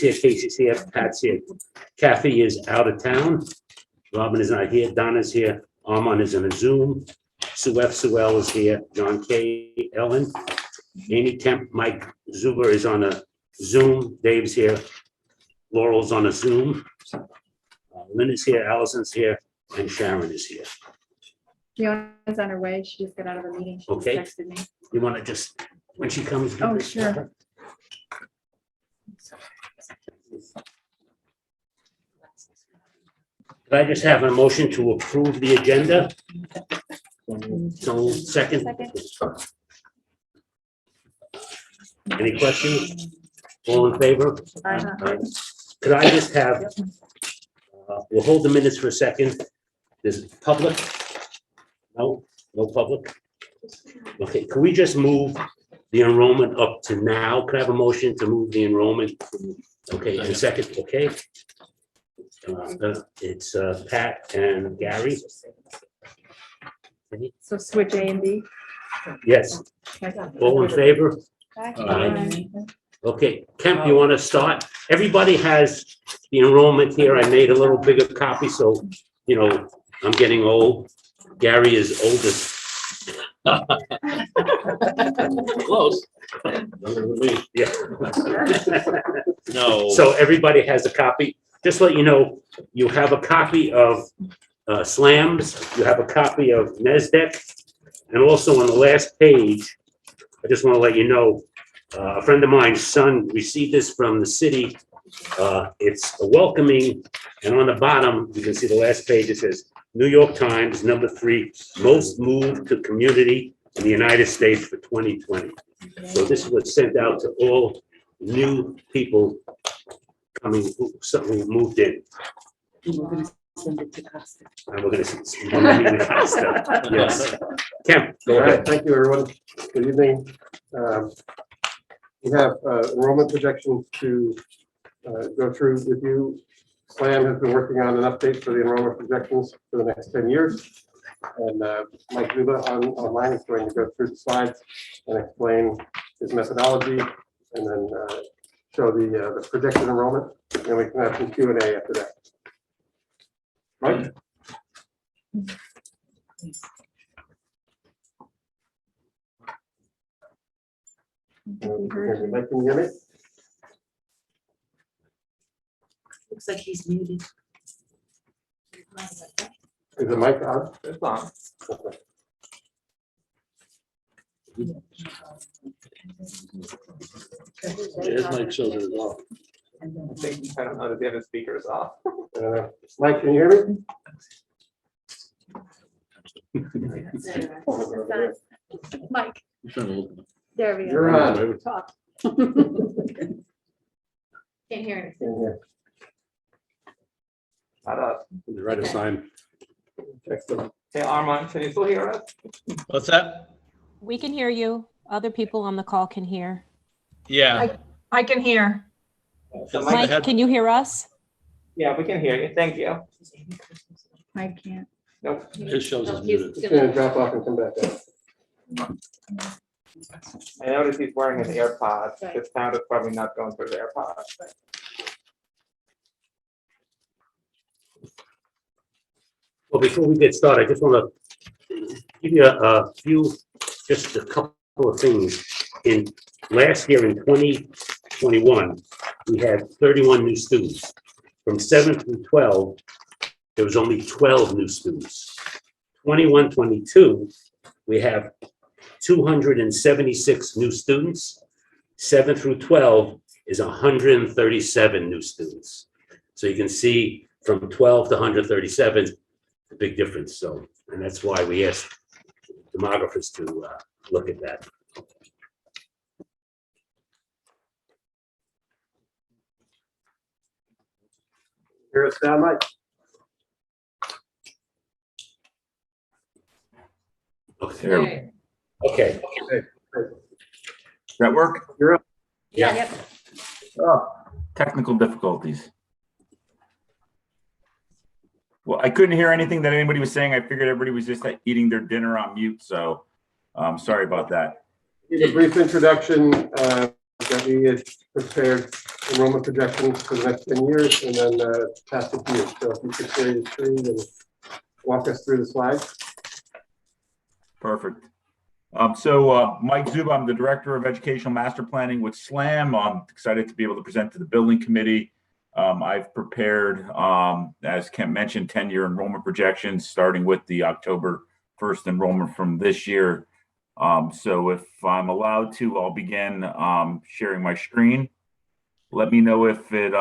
here, Casey's here, Pat's here. Kathy is out of town. Robin is not here. Donna's here. Armand is in a Zoom. Sue F. Sue L is here. John K. Ellen. Amy Kemp, Mike Zuber is on a Zoom. Dave's here. Laurel's on a Zoom. Lynn is here. Allison's here. And Sharon is here. Fiona's on her way. She just got out of a meeting. She Okay. just texted me. You want to just, when she comes? give Oh, her- sure. Could I just have a motion to approve the agenda? So, second? Any questions? All in favor? Could I just have, we'll hold the minutes for a second. There's public? No, no public? Okay, can we just move the enrollment up to now? Could I have a motion to move the enrollment? Okay, and second, okay? It's Pat and Gary. So switch A and B. Yes, Okay. all in favor? Aye. Okay, Kemp, you want to start? Everybody has the enrollment here. I made a little bigger copy, so, you know, I'm getting old. Gary is oldest. Close. Yeah. No. So everybody has a copy. Just let you know, you have a copy of SLAMs, you have a copy of NESDEC, and also on the last page, I just want to let you know, a friend of mine's son received this from the city. It's a welcoming, and on the bottom, you can see the last page, it says, New York Times, #3, most moved to community in the United States for 2020. So this was sent out to all new people coming, who moved in. And we're gonna send it to Costa. And we're gonna see. Yes. Kemp, go All right, ahead. thank you, everyone. Good evening. We have enrollment projections to go through with you. SLAM has been working on an update for the enrollment projections for the next 10 years. And Mike Zuba online is going to go through the slides and explain his methodology and then show the projected enrollment. And we can have some Q&A after that. Mike? Mike, can you hear me? Looks like he's muted. Is the mic on? It's on. Okay. His mic shows it as off. And then- I don't know if the other speaker is off. Mike, can you hear me? Mike, I'm trying to look. there we go. You're on. Talk. Can't hear it. Can you Not us. Write a sign. Excellent. Hey, Armand, can you still hear us? What's that? We can hear you. Other people on the call can hear. Yeah. I can hear. So Mike, Mike, Mike, can you hear us? yeah, we can hear you. Thank you. I can't. Nope. His shows is muted. It's gonna drop off and come back up. I noticed he's wearing an AirPod. Right. His sound is probably not going through the AirPod. Well, before we get started, I just want to give you a few, just a couple of things. In last year, in 2021, we had 31 new students. From 7 through 12, there was only 12 new students. 21, 22, we have 276 new students. 7 through 12 is 137 new students. So you can see from 12 to 137, a big difference. So, and that's why we asked demographers to look at that. Hear us now, Mike? Okay. Okay. That work? Yeah. Yep. Oh, technical difficulties. Well, I couldn't hear anything that anybody was saying. I figured everybody was just eating their dinner on mute, so sorry about that. Give a brief introduction. that we had prepared enrollment projections for the next 10 years and then passed it to you. So if you could share your screen and walk us through the slides. Perfect. Mike Zuba, I'm the Director of Educational Master Planning with SLAM. I'm excited to be able to present to the Building Committee. I've prepared, as Kent mentioned, 10-year enrollment projections, starting with the October 1st enrollment from this year. So if I'm allowed to, I'll begin sharing my screen. Let me know if it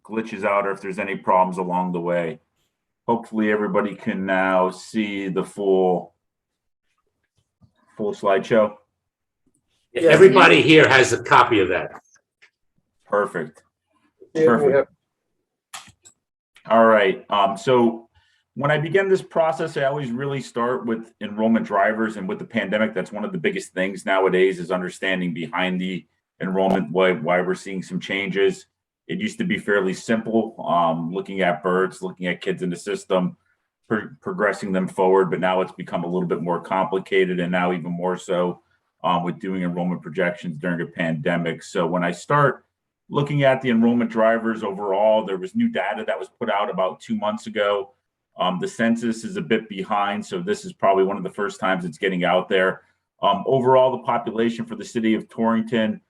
glitches out or if there's any problems along the way. Hopefully everybody can now see the full slideshow. Everybody here has a copy of that. Perfect. Yeah, we have- All right. So when I begin this process, I always really start with enrollment drivers, and with the pandemic, that's one of the biggest things nowadays is understanding behind the enrollment, why we're seeing some changes. It used to be fairly simple, looking at births, looking at kids in the system, progressing them forward, but now it's become a little bit more complicated, and now even more so with doing enrollment projections during a pandemic. So when I start looking at the enrollment drivers overall, there was new data that was put out about 2 months ago. The census is a bit behind, so this is probably one of the first times it's getting out there. Overall, the population for the city of Torrington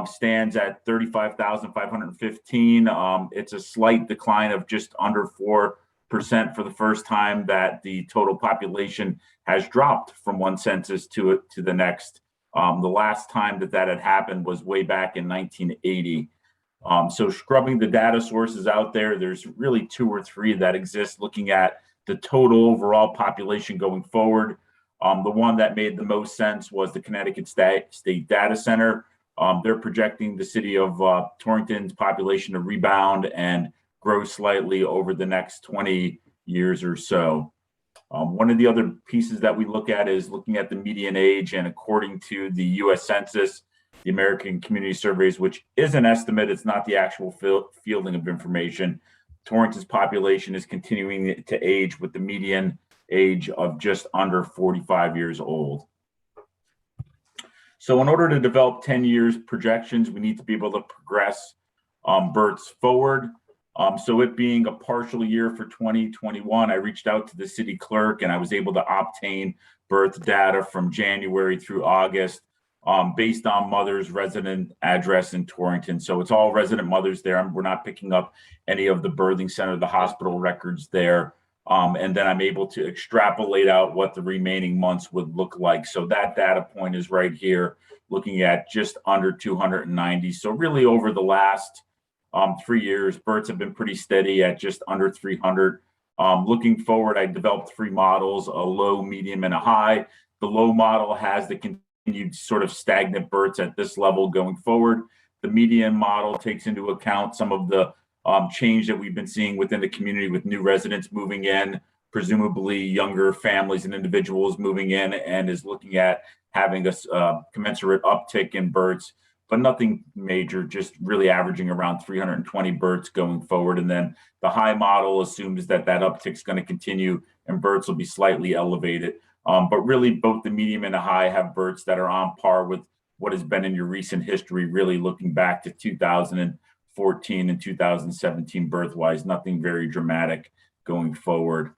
stands at 35,515. It's a slight decline of just under 4% for the first time that the total population has dropped from one census to the next. The last time that had happened was way back in 1980. So scrubbing the data sources out there, there's really 2 or 3 that exist looking at the total overall population going forward. The one that made the most sense was the Connecticut State Data Center. They're projecting the city of Torrington's population to rebound and grow slightly over the next 20 years or so. One of the other pieces that we look at is looking at the median age, and according to the U.S. Census, the American Community Surveys, which is an estimate, it's not the actual fielding of information, Torrington's population is continuing to age with the median age of just under 45 years old. So in order to develop 10 years projections, we need to be able to progress births forward. So it being a partial year for 2021, I reached out to the city clerk and I was able to obtain birth data from January through August based on mother's resident address in Torrington. So it's all resident mothers there. We're not picking up any of the birthing center, the hospital records there. And then I'm able to extrapolate out what the remaining months would look like. So that data point is right here, looking at just under 290. So really over the last 3 years, births have been pretty steady at just under 300. Looking forward, I developed 3 models, a low, medium, and a high. The low model has the continued sort of stagnant births at this level going forward. The median model takes into account some of the change that we've been seeing within the community with new residents moving in, presumably younger families and individuals moving in, and is looking at having a commensurate uptick in births, but nothing major, just really averaging around 320 births going forward. And then the high model assumes that uptick is going to continue and births will be slightly elevated. But really both the medium and the high have births that are on par with what has been in your recent history, really looking back to 2014 and 2017 birth-wise, nothing very dramatic going forward.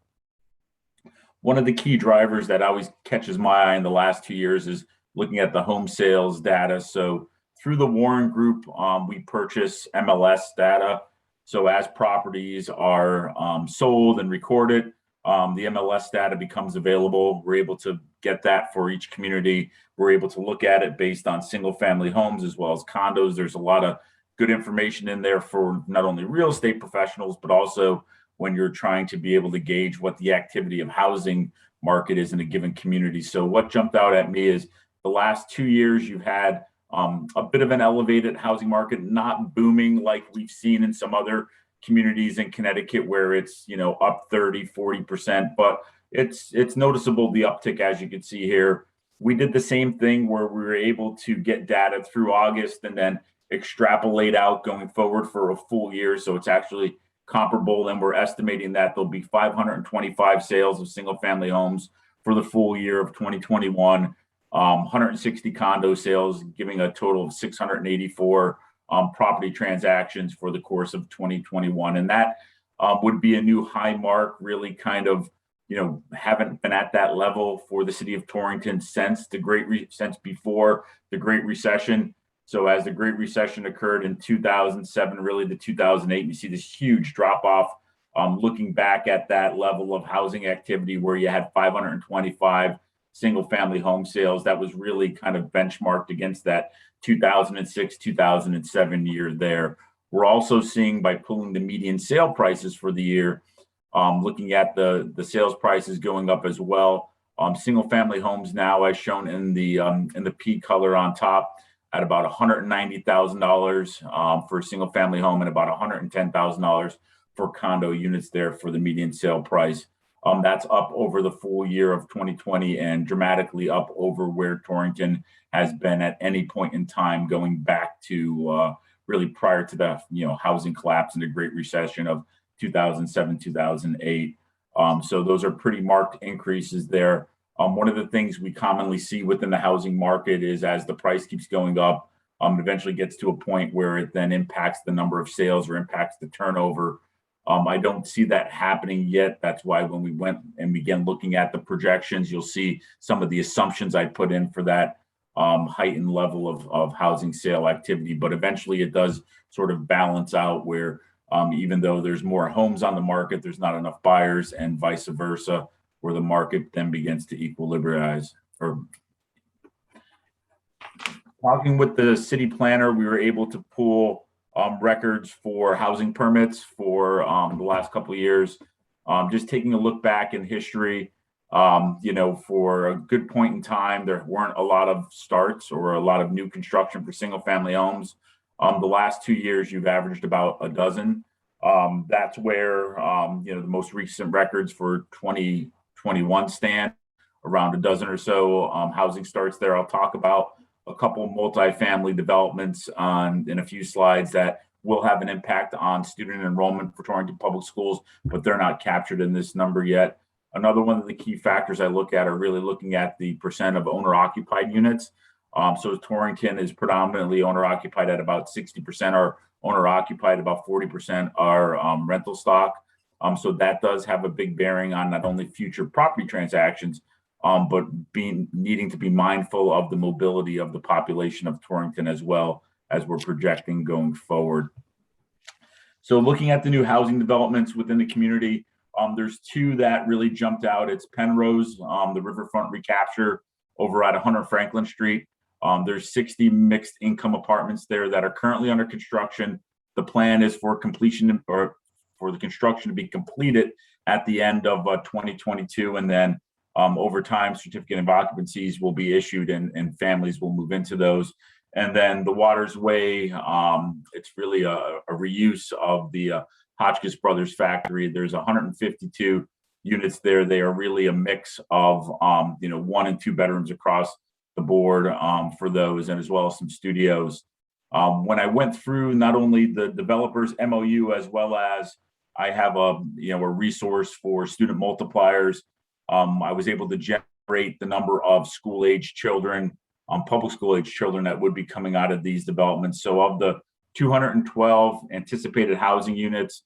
One of the key drivers that always catches my eye in the last 2 years is looking at the home sales data. So through the Warren Group, we purchase MLS data. So as properties are sold and recorded, the MLS data becomes available. We're able to get that for each community. We're able to look at it based on single family homes as well as condos. There's a lot of good information in there for not only real estate professionals, but also when you're trying to be able to gauge what the activity of housing market is in a given community. So what jumped out at me is the last 2 years, you've had a bit of an elevated housing market, not booming like we've seen in some other communities in Connecticut where it's, up 30, 40%, but it's noticeable, the uptick, as you can see here. We did the same thing where we were able to get data through August and then extrapolate out going forward for a full year. So it's actually comparable, and we're estimating that there'll be 525 sales of single family homes for the full year of 2021. 160 condo sales, giving a total of 684 property transactions for the course of 2021. And that would be a new high mark, really kind of, haven't been at that level for the city of Torrington since since before the Great Recession. So as the Great Recession occurred in 2007, really to 2008, you see this huge drop off. Looking back at that level of housing activity where you had 525 single family home sales, that was really kind of benchmarked against that 2006, 2007 year there. We're also seeing, by pulling the median sale prices for the year, looking at the sales prices going up as well. Single family homes now, as shown in the P color on top, at about $190,000 for a single family home and about $110,000 for condo units there for the median sale price. That's up over the full year of 2020 and dramatically up over where Torrington has been at any point in time going back to really prior to the housing collapse and the Great Recession of 2007, 2008. So those are pretty marked increases there. One of the things we commonly see within the housing market is as the price keeps going up, eventually gets to a point where it then impacts the number of sales or impacts the turnover. I don't see that happening yet. That's why when we went and began looking at the projections, you'll see some of the assumptions I put in for that heightened level of housing sale activity. But eventually it does sort of balance out where even though there's more homes on the market, there's not enough buyers, and vice versa, where the market then begins to equilibrize. Talking with the city planner, we were able to pull records for housing permits for the last couple of years. Just taking a look back in history, for a good point in time, there weren't a lot of starts or a lot of new construction for single family homes. The last 2 years, you've averaged about a dozen. That's where, the most recent records for 2021 stand, around a dozen or so housing starts there. I'll talk about a couple multifamily developments in a few slides that will have an impact on student enrollment for Torrington Public Schools, but they're not captured in this number yet. Another one of the key factors I look at are really looking at the percent of owner-occupied units. So Torrington is predominantly owner-occupied at about 60%, or owner-occupied about 40% are rental stock. So that does have a big bearing on not only future property transactions, but needing to be mindful of the mobility of the population of Torrington as well as we're projecting going forward. So looking at the new housing developments within the community, there's two that really jumped out. It's Penrose, the riverfront recapture over at 100 Franklin Street. There's 60 mixed income apartments there that are currently under construction. The plan is for completion, or for the construction to be completed at the end of 2022, and then over time, certificate of occupancies will be issued and families will move into those. And then the Waters Way, it's really a reuse of the Hotchkiss Brothers factory. There's 152 units there. They are really a mix of 1 and 2 bedrooms across the board for those, and as well as some studios. When I went through not only the developer's MOU, as well as I have a resource for student multipliers, I was able to generate the number of school-age children, public school-age children that would be coming out of these developments. So of the 212 anticipated housing units,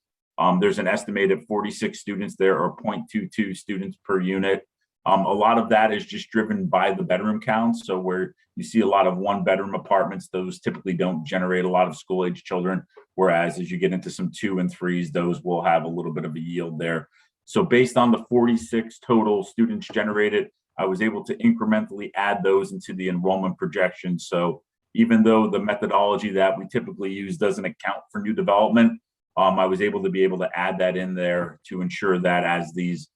there's an estimated 46 students there, or 0.22 students per unit. A lot of that is just driven by the bedroom counts. So where you see a lot of 1-bedroom apartments, those typically don't generate a lot of school-age children. Whereas as you get into some 2 and 3s, those will have a little bit of a yield there. So based on the 46 total students generated, I was able to incrementally add those into the enrollment projections. So even though the methodology that we typically use doesn't account for new development, I was able to add that in there to ensure that as these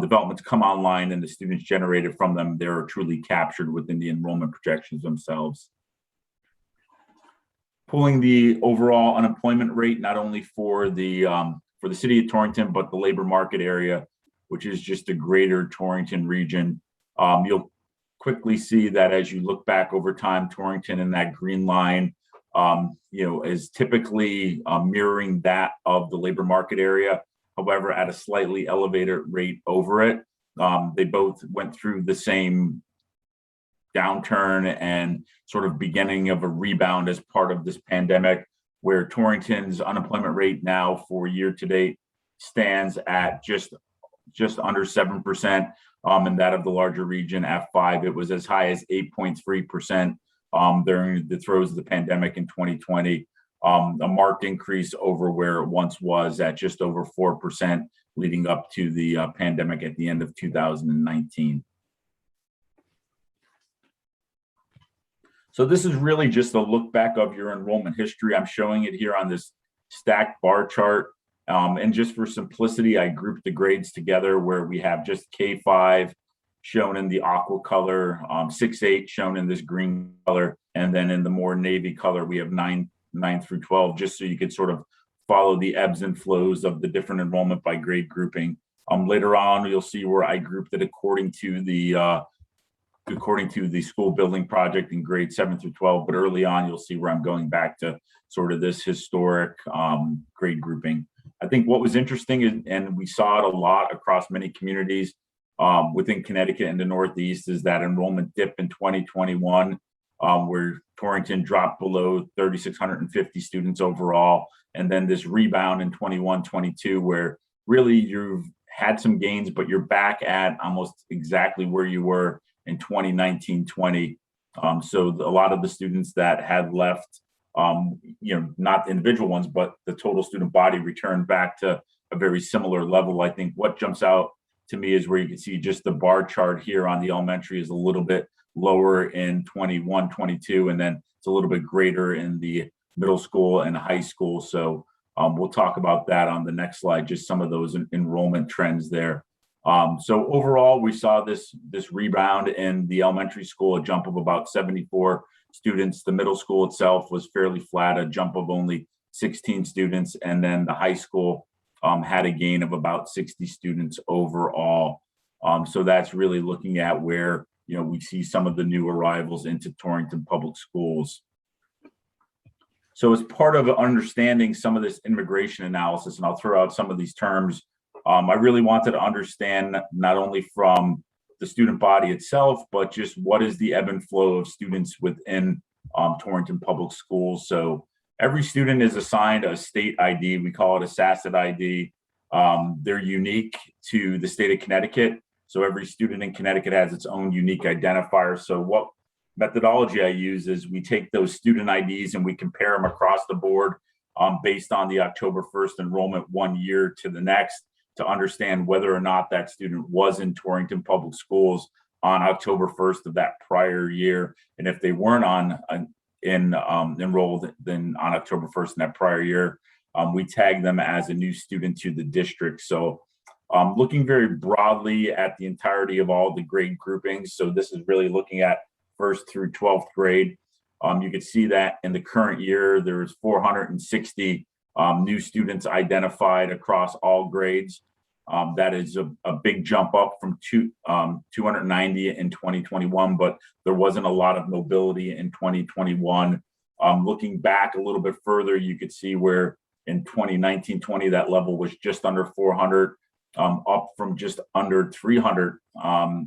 developments come online and the students generated from them, they're truly captured within the enrollment projections themselves. Pulling the overall unemployment rate, not only for the city of Torrington, but the labor market area, which is just the greater Torrington region. You'll quickly see that as you look back over time, Torrington in that green line, is typically mirroring that of the labor market area. However, at a slightly elevated rate over it. They both went through the same downturn and sort of beginning of a rebound as part of this pandemic, where Torrington's unemployment rate now for year to date stands at just under 7%, and that of the larger region at 5%. It was as high as 8.3% during the throes of the pandemic in 2020, a marked increase over where it once was at just over 4% leading up to the pandemic at the end of 2019. So this is really just a look back of your enrollment history. I'm showing it here on this stacked bar chart. And just for simplicity, I grouped the grades together where we have just K-5 shown in the aqua color, 6-8 shown in this green color, and then in the more navy color, we have 9 through 12, just so you could sort of follow the ebbs and flows of the different enrollment by grade grouping. Later on, you'll see where I grouped it according to the school building project in grade 7 through 12, but early on, you'll see where I'm going back to sort of this historic grade grouping. I think what was interesting is, and we saw it a lot across many communities within Connecticut and the Northeast, is that enrollment dip in 2021, where Torrington dropped below 3,650 students overall. And then this rebound in 21-22, where really you've had some gains, but you're back at almost exactly where you were in 2019-20. So a lot of the students that had left, not the individual ones, but the total student body returned back to a very similar level. I think what jumps out to me is where you can see just the bar chart here on the elementary is a little bit lower in 21-22, and then it's a little bit greater in the middle school and high school. So we'll talk about that on the next slide, just some of those enrollment trends there. So overall, we saw this rebound in the elementary school, a jump of about 74 students. The middle school itself was fairly flat, a jump of only 16 students. And then the high school had a gain of about 60 students overall. So that's really looking at where, we see some of the new arrivals into Torrington Public Schools. So as part of understanding some of this immigration analysis, and I'll throw out some of these terms, I really wanted to understand not only from the student body itself, but just what is the ebb and flow of students within Torrington Public Schools. So every student is assigned a state ID. We call it a SACID ID. They're unique to the state of Connecticut. So every student in Connecticut has its own unique identifier. So what methodology I use is we take those student IDs and we compare them across the board based on the October 1st enrollment 1 year to the next, to understand whether or not that student was in Torrington Public Schools on October 1st of that prior year. And if they weren't enrolled then on October 1st in that prior year, we tag them as a new student to the district. So looking very broadly at the entirety of all the grade groupings. So this is really looking at 1st through 12th grade. You can see that in the current year, there's 460 new students identified across all grades. That is a big jump up from 290 in 2021, but there wasn't a lot of mobility in 2021. Looking back a little bit further, you could see where in 2019-20, that level was just under 400, up from just under 300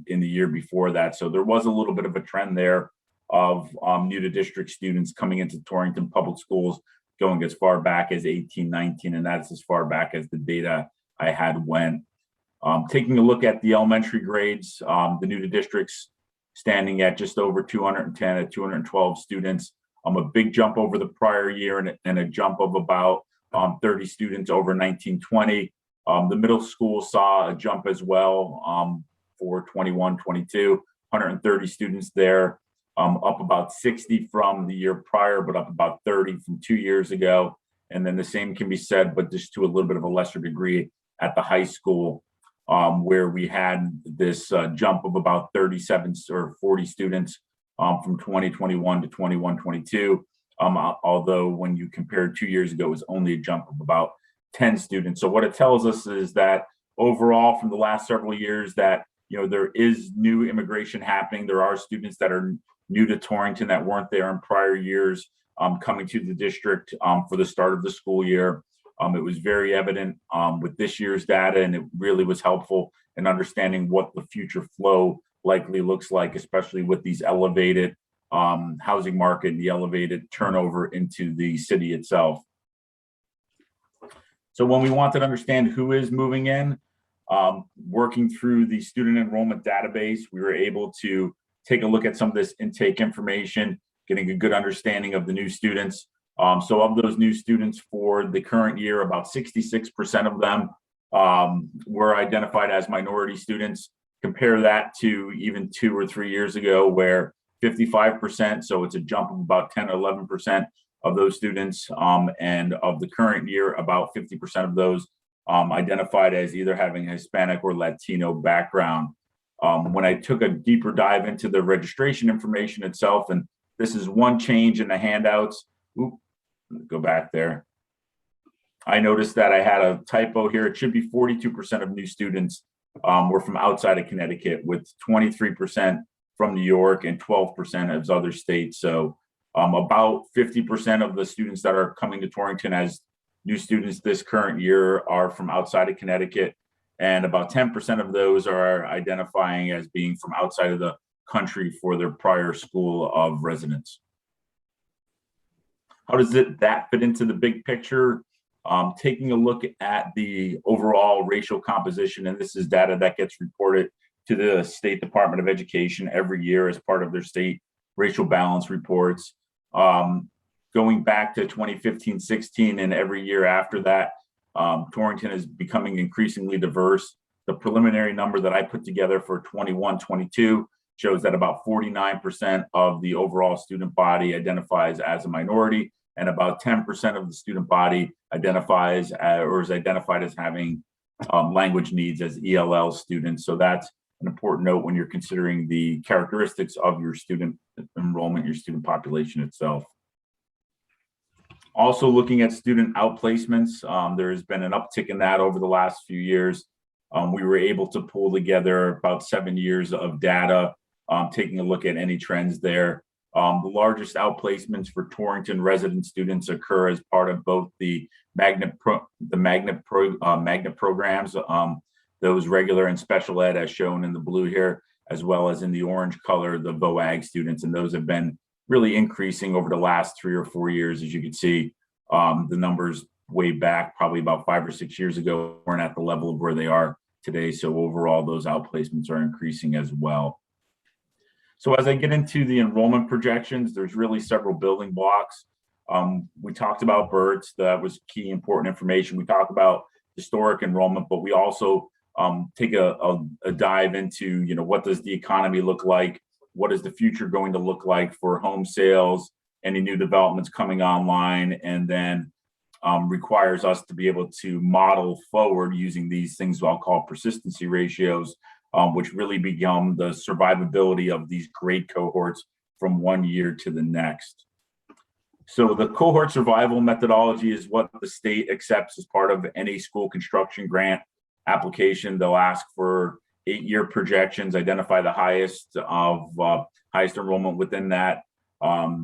in the year before that. So there was a little bit of a trend there of new to district students coming into Torrington Public Schools, going as far back as 18-19, and that's as far back as the data I had went. Taking a look at the elementary grades, the new to districts standing at just over 210 at 212 students, a big jump over the prior year and a jump of about 30 students over 19-20. The middle school saw a jump as well for 21-22, 130 students there, up about 60 from the year prior, but up about 30 from 2 years ago. And then the same can be said, but just to a little bit of a lesser degree at the high school, where we had this jump of about 37 or 40 students from 2021 to 21-22. Although when you compare 2 years ago, it was only a jump of about 10 students. So what it tells us is that overall from the last several years that, there is new immigration happening. There are students that are new to Torrington that weren't there in prior years coming to the district for the start of the school year. It was very evident with this year's data, and it really was helpful in understanding what the future flow likely looks like, especially with these elevated housing market and the elevated turnover into the city itself. So when we wanted to understand who is moving in, working through the student enrollment database, we were able to take a look at some of this intake information, getting a good understanding of the new students. So of those new students for the current year, about 66% of them were identified as minority students. Compare that to even 2 or 3 years ago where 55%, so it's a jump of about 10 or 11% of those students. And of the current year, about 50% of those identified as either having a Hispanic or Latino background. When I took a deeper dive into the registration information itself, and this is one change in the handouts. Go back there. I noticed that I had a typo here. It should be 42% of new students were from outside of Connecticut, with 23% from New York and 12% of other states. So about 50% of the students that are coming to Torrington as new students this current year are from outside of Connecticut, and about 10% of those are identifying as being from outside of the country for their prior school of residence. How does that fit into the big picture? Taking a look at the overall racial composition, and this is data that gets reported to the State Department of Education every year as part of their state racial balance reports. Going back to 2015-16 and every year after that, Torrington is becoming increasingly diverse. The preliminary number that I put together for 21-22 shows that about 49% of the overall student body identifies as a minority, and about 10% of the student body identifies or is identified as having language needs as ELL students. So that's an important note when you're considering the characteristics of your student enrollment, your student population itself. Also looking at student outplacements, there has been an uptick in that over the last few years. We were able to pull together about 7 years of data, taking a look at any trends there. The largest outplacements for Torrington resident students occur as part of both the magnet programs, those regular and special ed as shown in the blue here, as well as in the orange color, the VOAG students, and those have been really increasing over the last 3 or 4 years. As you can see, the numbers way back, probably about 5 or 6 years ago, weren't at the level of where they are today. So overall, those outplacements are increasing as well. So as I get into the enrollment projections, there's really several building blocks. We talked about BERTs, that was key important information. We talked about historic enrollment, but we also take a dive into, what does the economy look like? What is the future going to look like for home sales, any new developments coming online, and then requires us to be able to model forward using these things I'll call persistency ratios, which really become the survivability of these grade cohorts from one year to the next. So the cohort survival methodology is what the state accepts as part of any school construction grant application. They'll ask for 8-year projections, identify the highest enrollment within that.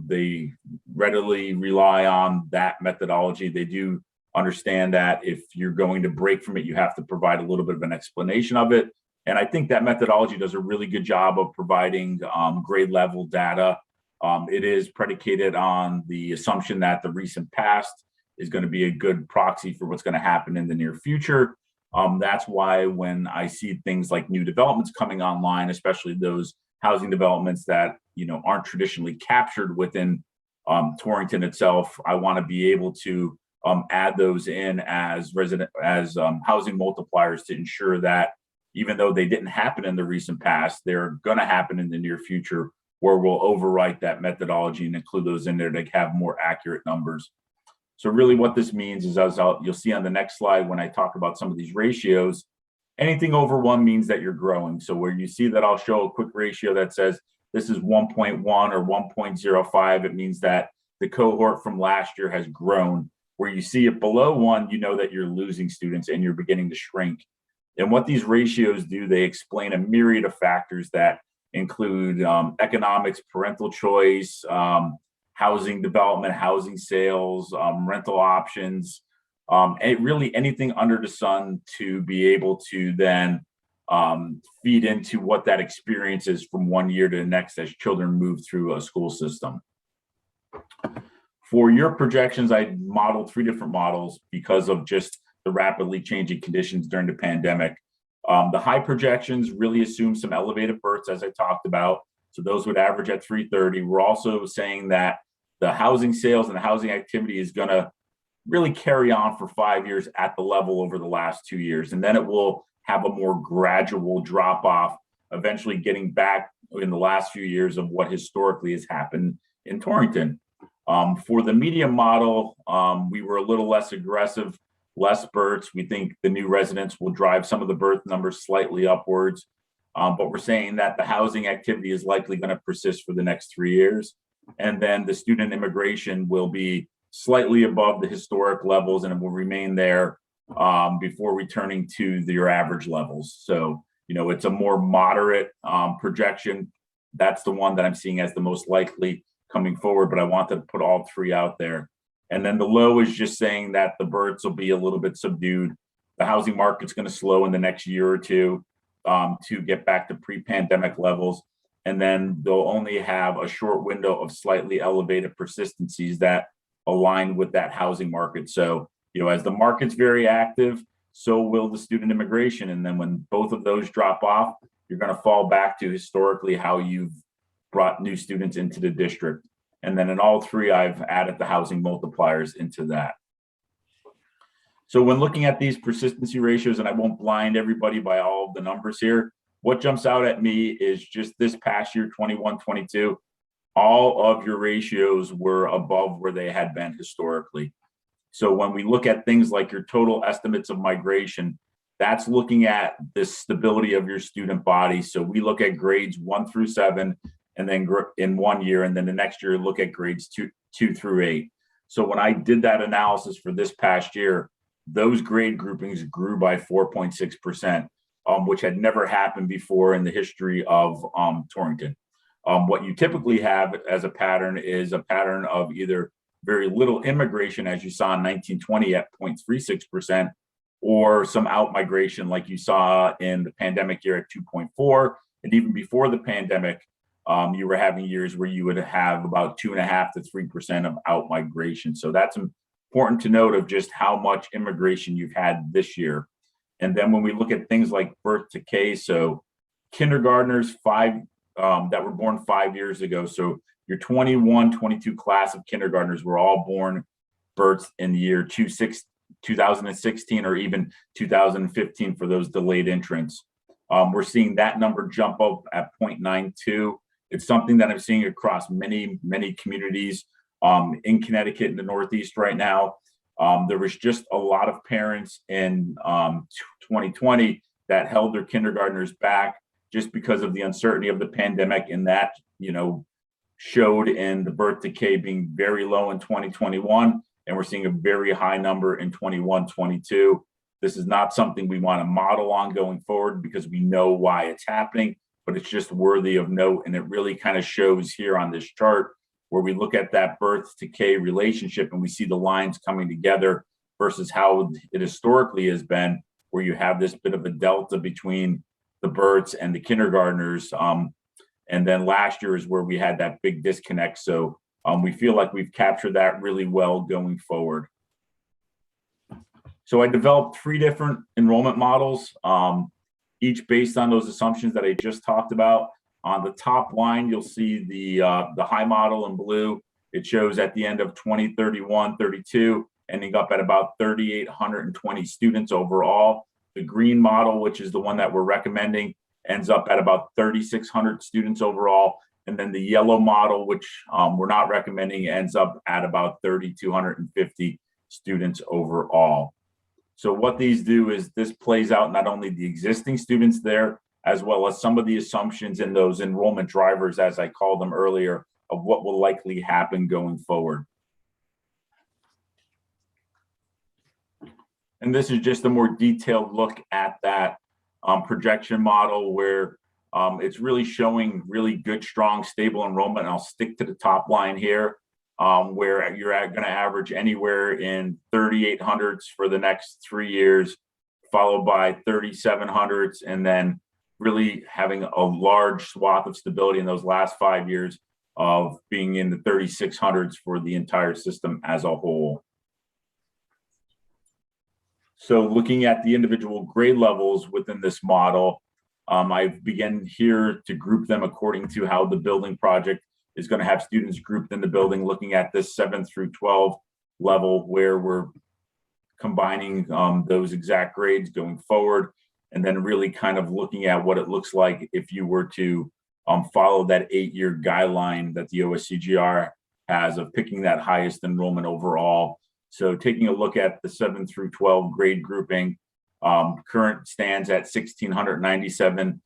They readily rely on that methodology. They do understand that if you're going to break from it, you have to provide a little bit of an explanation of it. And I think that methodology does a really good job of providing grade level data. It is predicated on the assumption that the recent past is going to be a good proxy for what's going to happen in the near future. That's why when I see things like new developments coming online, especially those housing developments that aren't traditionally captured within Torrington itself, I want to be able to add those in as housing multipliers to ensure that even though they didn't happen in the recent past, they're going to happen in the near future, where we'll overwrite that methodology and include those in there to have more accurate numbers. So really what this means is, you'll see on the next slide when I talk about some of these ratios, anything over 1 means that you're growing. So where you see that I'll show a quick ratio that says this is 1.1 or 1.05, it means that the cohort from last year has grown. Where you see it below 1, you know that you're losing students and you're beginning to shrink. And what these ratios do, they explain a myriad of factors that include economics, parental choice, housing development, housing sales, rental options, and really anything under the sun to be able to then feed into what that experience is from one year to the next as children move through a school system. For your projections, I modeled 3 different models because of just the rapidly changing conditions during the pandemic. The high projections really assume some elevated births, as I talked about. So those would average at 330. We're also saying that the housing sales and the housing activity is going to really carry on for 5 years at the level over the last 2 years. And then it will have a more gradual drop off, eventually getting back in the last few years of what historically has happened in Torrington. For the medium model, we were a little less aggressive, less births. We think the new residents will drive some of the birth numbers slightly upwards. But we're saying that the housing activity is likely going to persist for the next 3 years. And then the student immigration will be slightly above the historic levels and it will remain there before returning to your average levels. So, it's a more moderate projection. That's the one that I'm seeing as the most likely coming forward, but I want to put all 3 out there. And then the low is just saying that the births will be a little bit subdued. The housing market's going to slow in the next year or two to get back to pre-pandemic levels. And then they'll only have a short window of slightly elevated persistencies that align with that housing market. So, as the market's very active, so will the student immigration. And then when both of those drop off, you're going to fall back to historically how you've brought new students into the district. And then in all 3, I've added the housing multipliers into that. So when looking at these persistency ratios, and I won't blind everybody by all of the numbers here, what jumps out at me is just this past year, 21-22, all of your ratios were above where they had been historically. So when we look at things like your total estimates of migration, that's looking at the stability of your student body. So we look at grades 1 through 7, and then in 1 year, and then the next year look at grades 2 through 8. So when I did that analysis for this past year, those grade groupings grew by 4.6%, which had never happened before in the history of Torrington. What you typically have as a pattern is a pattern of either very little immigration, as you saw in 1920 at 0.36%, or some out migration like you saw in the pandemic year at 2.4. And even before the pandemic, you were having years where you would have about 2.5 to 3% of out migration. So that's important to note of just how much immigration you've had this year. And then when we look at things like birth decay, so kindergartners that were born 5 years ago. So your 21-22 class of kindergartners were all born births in the year 2016 or even 2015 for those delayed entrants. We're seeing that number jump up at 0.92. It's something that I'm seeing across many, many communities in Connecticut in the Northeast right now. There was just a lot of parents in 2020 that held their kindergartners back just because of the uncertainty of the pandemic, and that, showed in the birth decay being very low in 2021, and we're seeing a very high number in 21-22. This is not something we want to model on going forward because we know why it's happening, but it's just worthy of note. And it really kind of shows here on this chart where we look at that birth decay relationship and we see the lines coming together versus how it historically has been, where you have this bit of a delta between the births and the kindergartners. And then last year is where we had that big disconnect. So we feel like we've captured that really well going forward. So I developed 3 different enrollment models, each based on those assumptions that I just talked about. On the top line, you'll see the high model in blue. It shows at the end of 2031-32, ending up at about 3,820 students overall. The green model, which is the one that we're recommending, ends up at about 3,600 students overall. And then the yellow model, which we're not recommending, ends up at about 3,250 students overall. So what these do is this plays out not only the existing students there, as well as some of the assumptions in those enrollment drivers, as I called them earlier, of what will likely happen going forward. And this is just a more detailed look at that projection model where it's really showing really good, strong, stable enrollment. And I'll stick to the top line here, where you're going to average anywhere in 3,800s for the next 3 years, followed by 3700s, and then really having a large swath of stability in those last 5 years of being in the 3600s for the entire system as a whole. So looking at the individual grade levels within this model, I began here to group them according to how the building project is going to have students grouped in the building, looking at this 7 through 12 level where we're combining those exact grades going forward, and then really kind of looking at what it looks like if you were to follow that 8-year guideline that the OSCGR has of picking that highest enrollment overall. So taking a look at the 7 through 12 grade grouping, current stands at 1,697,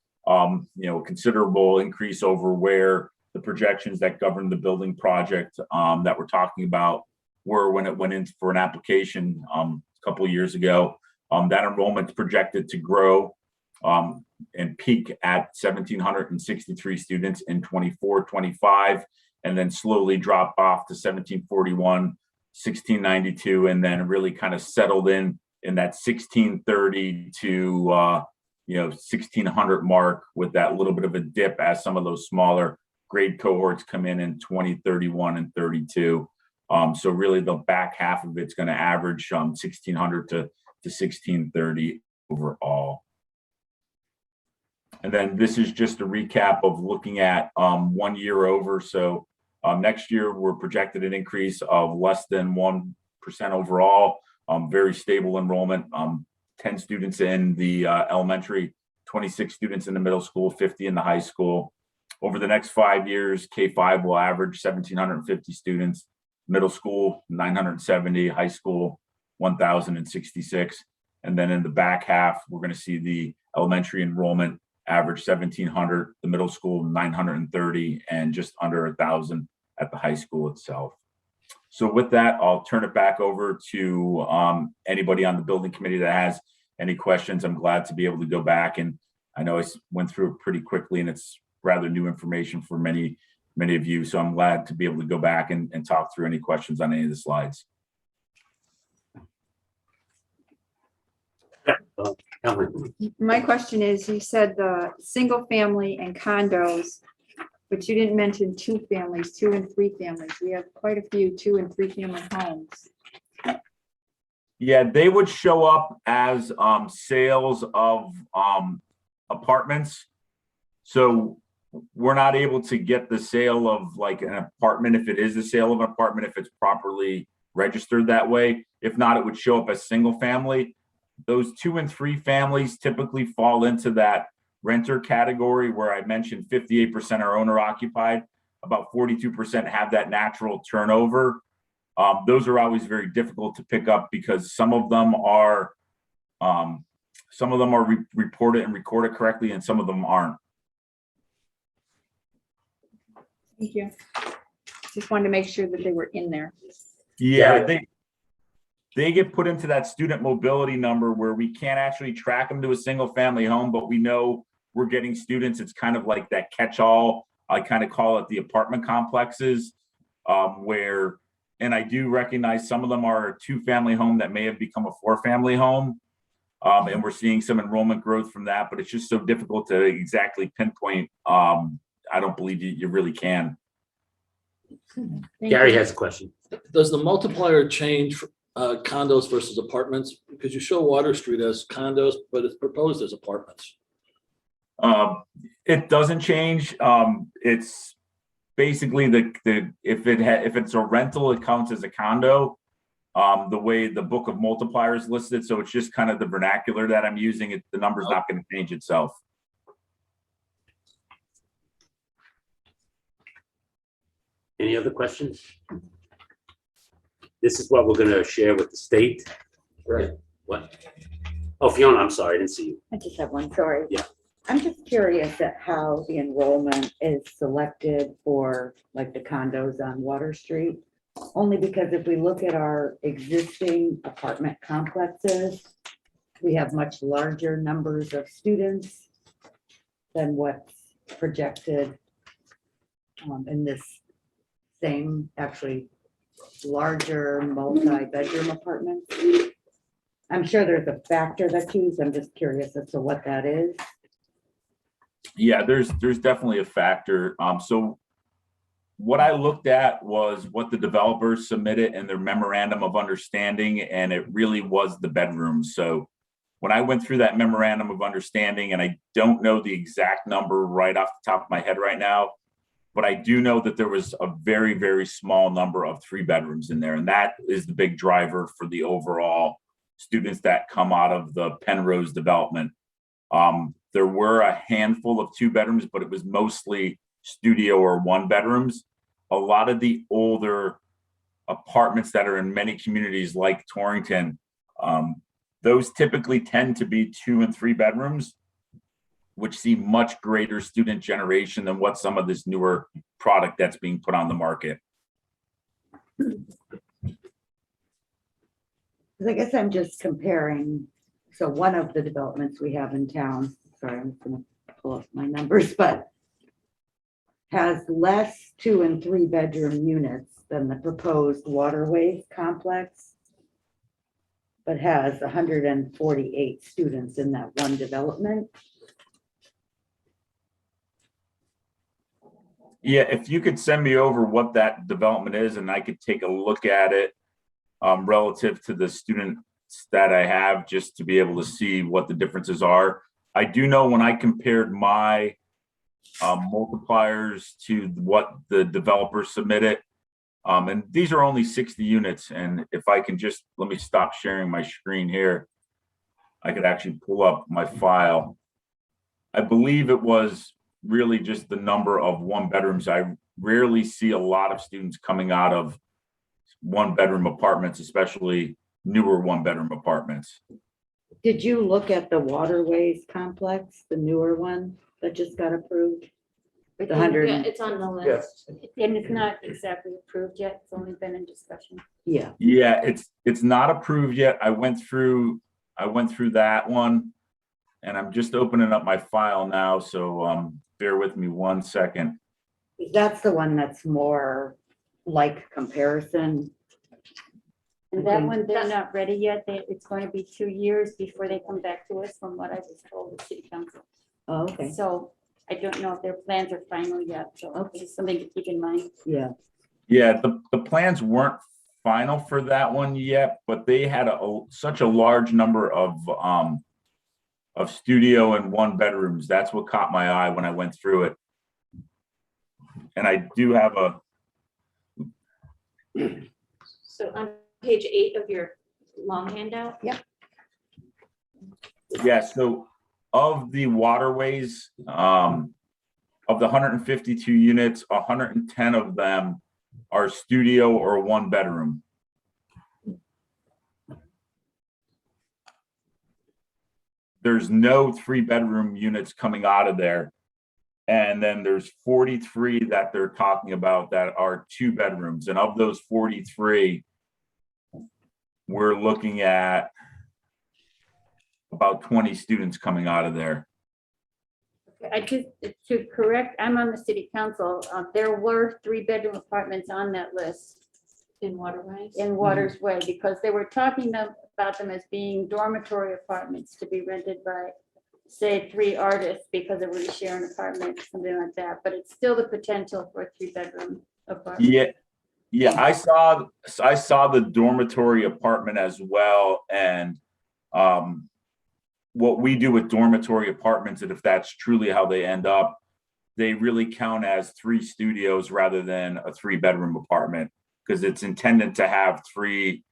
considerable increase over where the projections that govern the building project that we're talking about were when it went in for an application a couple of years ago. That enrollment's projected to grow and peak at 1,763 students in 24-25, and then slowly drop off to 1,741, 1,692, and then really kind of settled in that 1,630 to 1,600 mark, with that little bit of a dip as some of those smaller grade cohorts come in 2031 and 32. So really the back half of it's going to average 1,600 to 1,630 overall. And then this is just a recap of looking at 1 year over. So next year we're projected an increase of less than 1% overall. Very stable enrollment, 10 students in the elementary, 26 students in the middle school, 50 in the high school. Over the next 5 years, K-5 will average 1,750 students, middle school 970, high school 1,066. And then in the back half, we're going to see the elementary enrollment average 1,700, the middle school 930, and just under 1,000 at the high school itself. So with that, I'll turn it back over to anybody on the building committee that has any questions. I'm glad to be able to go back, and I know I went through it pretty quickly, and it's rather new information for many of you. So I'm glad to be able to go back and talk through any questions on any of the slides. Ellen, My question is, you said the single family and condos, but you didn't mention 2 families, 2 and 3 families. We have quite a few 2 and 3 family homes. Yeah, they would show up as sales of apartments. So we're not able to get the sale of like an apartment if it is the sale of an apartment, if it's properly registered that way. If not, it would show up as single family. Those 2 and 3 families typically fall into that renter category where I mentioned 58% are owner occupied, about 42% have that natural turnover. Those are always very difficult to pick up because some of them are reported and recorded correctly, and some of them aren't. Thank you. Just wanted to make sure that they were in there. Yeah, they get put into that student mobility number where we can't actually track them to a single family home, but we know we're getting students. It's kind of like that catch-all. I kind of call it the apartment complexes, and I do recognize some of them are a 2-family home that may have become a 4-family home. And we're seeing some enrollment growth from that, but it's just so difficult to exactly pinpoint. I don't believe you really can. Thank Gary you. has a question. Does the multiplier change condos versus apartments? Because you show Water Street as condos, but it's proposed as apartments. It doesn't change. It's basically if it's a rental, it counts as a condo. The way the book of multipliers listed, so it's just kind of the vernacular that I'm using. The number's not going to change itself. Any other questions? This is what we're going to share with the state. Right. What? Oh, Fiona, I'm sorry, I didn't see you. I just have one, sorry. Yeah. I'm just curious at how the enrollment is selected for like the condos on Water Street. Only because if we look at our existing apartment complexes, we have much larger numbers of students than what's projected in this same, actually larger multi-bedroom apartments. I'm sure there's a factor that's used. I'm just curious as to what that is. Yeah, there's definitely a factor. So what I looked at was what the developers submitted in their memorandum of understanding, and it really was the bedrooms. So when I went through that memorandum of understanding, and I don't know the exact number right off the top of my head right now, but I do know that there was a very, very small number of 3 bedrooms in there. And that is the big driver for the overall students that come out of the Penrose development. There were a handful of 2 bedrooms, but it was mostly studio or 1 bedrooms. A lot of the older apartments that are in many communities like Torrington, those typically tend to be 2 and 3 bedrooms, which see much greater student generation than what some of this newer product that's being put on the market. I guess I'm just comparing, so one of the developments we have in town, sorry, I'm gonna pull up my numbers, but has less 2 and 3 bedroom units than the proposed waterways complex, but has 148 students in that one development. Yeah, if you could send me over what that development is and I could take a look at it relative to the students that I have, just to be able to see what the differences are. I do know when I compared my multipliers to what the developer submitted, and these are only 60 units. And if I can just, let me stop sharing my screen here. I could actually pull up my file. I believe it was really just the number of 1 bedrooms. I rarely see a lot of students coming out of 1 bedroom apartments, especially newer 1 bedroom apartments. Did you look at the waterways complex, the newer one that just got approved? The 100, Yeah, it's on the list, and it's not exactly approved yet, it's only been in discussion. yeah. Yeah, it's not approved yet. I went through that one, and I'm just opening up my file now, so bear with me 1 second. That's the one that's more like comparison. And that one, they're not ready yet, it's going to be 2 years before they come back to us, from what I was told the city council. Oh, okay, So I don't know if their plans are final yet, so it's something to keep in mind. yeah. Yeah, the plans weren't final for that one yet, but they had such a large number of studio and 1 bedrooms. That's what caught my eye when I went through it. And I do have So on page 8 of your long handout. Yep. yeah, so of the waterways, of the 152 units, 110 of them are studio or 1 bedroom. There's no 3 bedroom units coming out of there. And then there's 43 that they're talking about that are 2 bedrooms. And of those 43, we're looking at about 20 students coming out of there. I just, to correct, I'm on the city council, there were 3 bedroom apartments on that list. In Waterways? In Waters Way, because they were talking about them as being dormitory apartments to be rented by, say, 3 artists, because they were to share an apartment, something like that, but it's still the potential for a 3 bedroom apartment. Yeah, I saw the dormitory apartment as well. And what we do with dormitory apartments, and if that's truly how they end up, they really count as 3 studios rather than a 3 bedroom apartment, because it's intended to have 3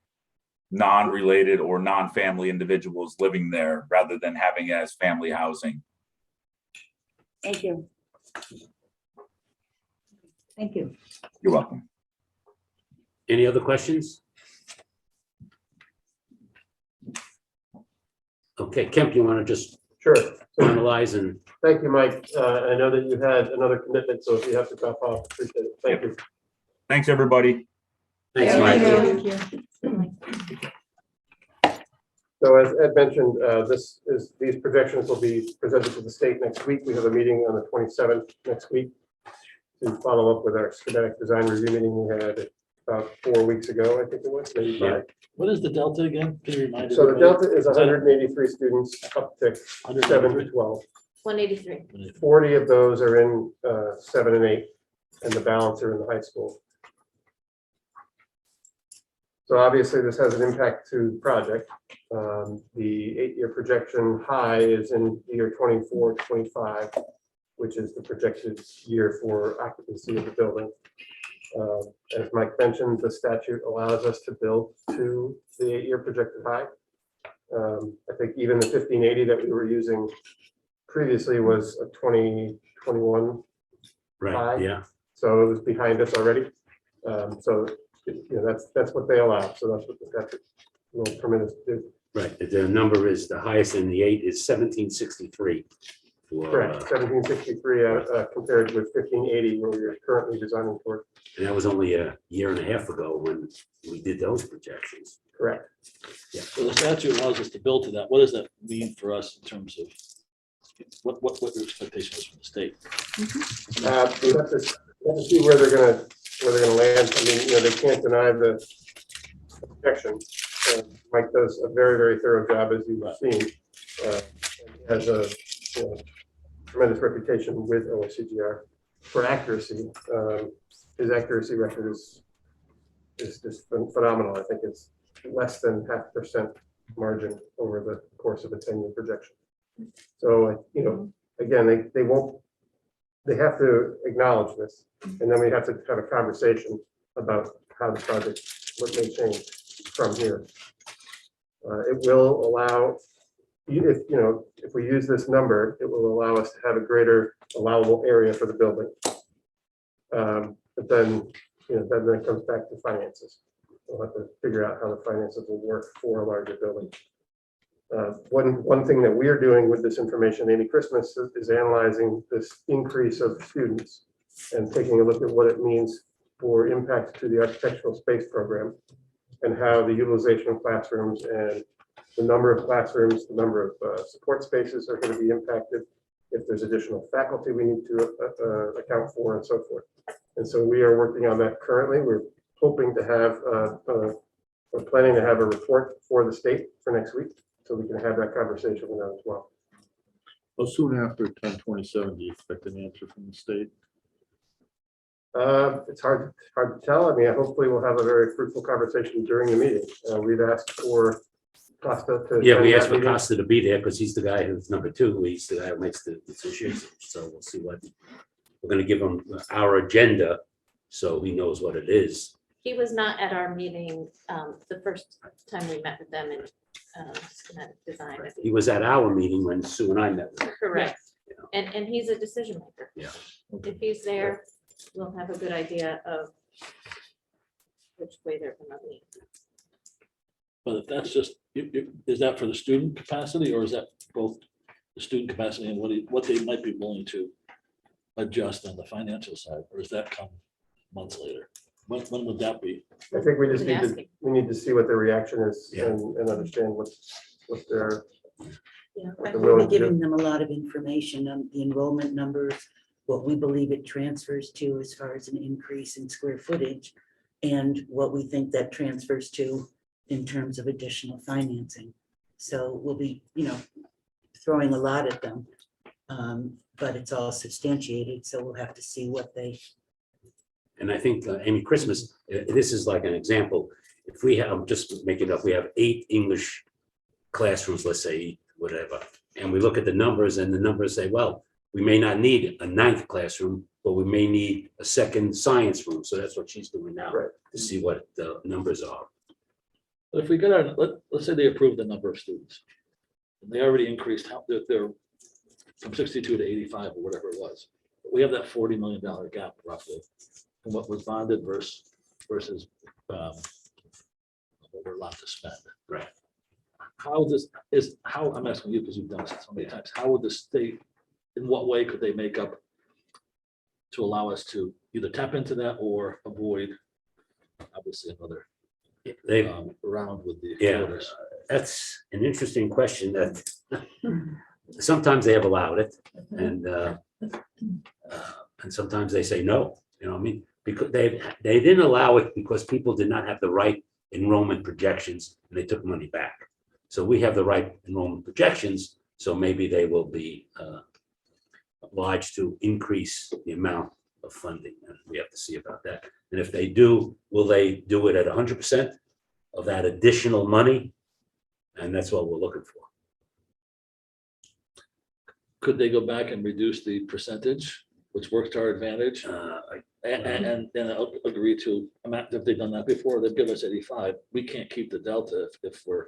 non-related or non-family individuals living there rather than having it as family housing. Thank you. Thank you. You're welcome. Any other questions? Okay, Kemp, you want to just Sure. finalize and Thank you, Mike. I know that you had another commitment, so if you have to drop off, appreciate it. Thank you. Thanks, everybody. thanks, Thank Mike. you. Thank you. So as Ed mentioned, these projections will be presented to the state next week. We have a meeting on the 27th next week to follow up with our schematic design review meeting we had about 4 weeks ago, I think it was, maybe Yeah. 5. What is the delta again? Can you remind us? So the delta is 183 students, uptick 7 to 12. 183. 40 of those are in 7 and 8, and the balance are in the high school. So obviously, this has an impact to the project. The 8-year projection high is in year 24, 25, which is the projected year for occupancy of the building. As Mike mentioned, the statute allows us to build to the 8-year projected high. I think even the 1580 that we were using previously was a 2021, Right, High. yeah, so it was behind us already. So, that's what they allow, so that's what the statute will permit us to do. right. The number is, the highest in the 8 is 1763. Correct, 1763 compared with 1580, where we are currently designing for. And that was only a year and a half ago when we did those projections. Correct. So the statute allows us to build to that. What does that mean for us in terms of what your expectation is from the state? We have to see where they're gonna land. I mean, they can't deny the projection. Mike does a very, very thorough job, as you've seen. And has a tremendous reputation with OSCGR for accuracy. His accuracy record is just phenomenal. I think it's less than 0.5% margin over the course of a 10-year projection. So, again, they have to acknowledge this, and then we have to have a conversation about how the project, what may change from here. It will allow, if we use this number, it will allow us to have a greater allowable area for the building. But then, then it comes back to finances. We'll have to figure out how the finances will work for a larger building. One thing that we are doing with this information, Amy Christmas, is analyzing this increase of students and taking a look at what it means for impact to the architectural space program and how the utilization of classrooms and the number of classrooms, the number of support spaces are going to be impacted, if there's additional faculty we need to account for, and so forth. And so we are working on that currently. We're hoping to have, we're planning to have a report for the state for next week, so we can have that conversation with them as well. How soon after 10/27 do you expect an answer from the state? It's hard to tell. I mean, hopefully we'll have a very fruitful conversation during the meeting. We've asked for Costa to. Yeah, we attend asked that for meeting. Costa to be there because he's the guy who's number 2. He's the guy who makes the decisions. So we'll see what, we're going to give him our agenda so he knows what it is. He was not at our meeting the first time we met with them in schematic design. He was at our meeting when Sue and I met with him. Correct. And he's a decision maker. Yeah. If he's there, we'll have a good idea of which way they're gonna lean. But if that's just, is that for the student capacity, or is that both the student capacity and what they might be willing to adjust on the financial side, or does that come months later? When would that be? I think we just Been need to, asking. we need to see what their reaction is Yeah. and understand what their. Yeah. what I they're will willing be to do. giving them a lot of information on the enrollment numbers, what we believe it transfers to as far as an increase in square footage, and what we think that transfers to in terms of additional financing. So we'll be, throwing a lot at them, but it's all substantiated, so we'll have to see what they. And I think Amy Christmas, this is like an example. If we have, just make it up, we have 8 English classrooms, let's say, whatever, and we look at the numbers and the numbers say, well, we may not need a 9th classroom, but we may need a 2nd science room. So that's what she's doing now, Right. to see what the numbers are. But if we get our, let's say they approve the number of students, and they already increased how they're from 62 to 85 or whatever it was. We have that $40 million gap roughly from what was bonded versus what we're allowed to spend. Right. How I'm asking you because you've done this so many times. How would the state, in what way could they make up to allow us to either tap into that or avoid obviously another They, round with the Yeah. voters? That's an interesting question that sometimes they have allowed it and sometimes they say no, you know what I mean? because they didn't allow it because people did not have the right enrollment projections and they took money back. So we have the right enrollment projections, so maybe they will be obliged to increase the amount of funding. And we have to see about that. And if they do, will they do it at 100% of that additional money? And that's what we're looking for. Could they go back and reduce the percentage, which works to our advantage? And agree to, if they've done that before, they've given us 85. We can't keep the delta if we're,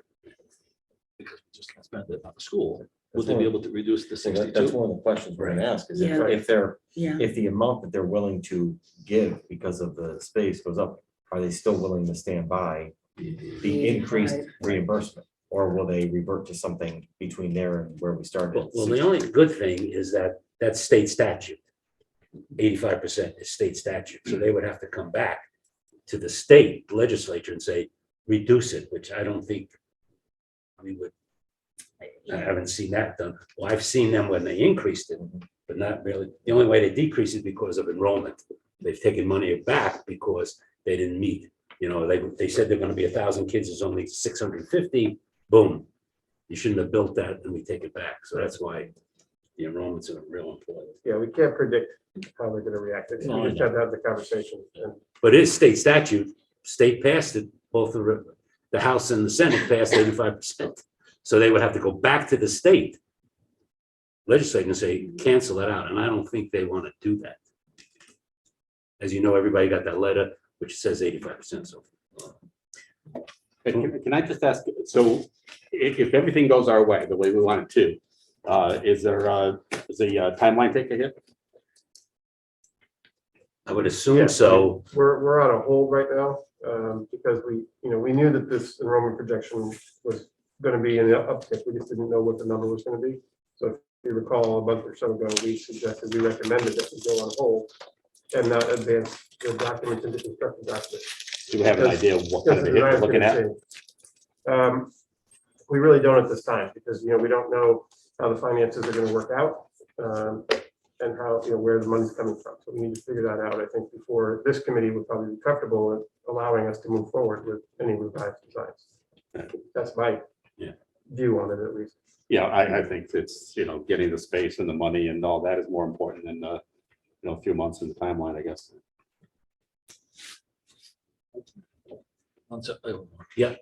because we just can't spend it on the school. Would they be able to reduce the So that's 62? one of the questions we're gonna ask, is Yeah. if they're, Yeah. if the amount that they're willing to give because of the space goes up, are they still willing to stand by the increased reimbursement? Or will they revert to something between there and where we started? Well, the only good thing is that that's state statute. 85% is state statute. So they would have to come back to the state legislature and say, reduce it, which I don't think we would. I haven't seen that done. Well, I've seen them when they increased it, but not really. The only way they decrease it because of enrollment. They've taken money back because they didn't meet. You know, they said they're going to be 1,000 kids. There's only 650. Boom. You shouldn't have built that, and we take it back. So that's why the enrollments are real important. Yeah, we can't predict how they're gonna react. We No, I just have to have the conversation. And But it is state statute. State passed it. Both the House and the Senate passed 85%. So they would have to go back to the state legislature and say, cancel that out. And I don't think they want to do that. As you know, everybody got that letter, which says 85%. So Can I just ask, so if everything goes our way, the way we want it to, is there a timeline take a hit? I would assume Yeah, so. we're on a hold right now, because we knew that this enrollment projection was gonna be in the uptick. We just didn't know what the number was gonna be. So if you recall, a month or so ago, we suggested, we recommended that we go on hold and not advance the documents into construction documents. Do we have an idea of what kind of a hit we're looking at? We really don't at this time, because, we don't know how the finances are gonna work out, and how, where the money's coming from. So we need to figure that out, I think, before this committee would probably be comfortable with allowing us to move forward with any revised designs. That's my view on it, at least. Yeah, I think it's, getting the space and the money and all that is more important than, a few months in the timeline, I guess. Yeah.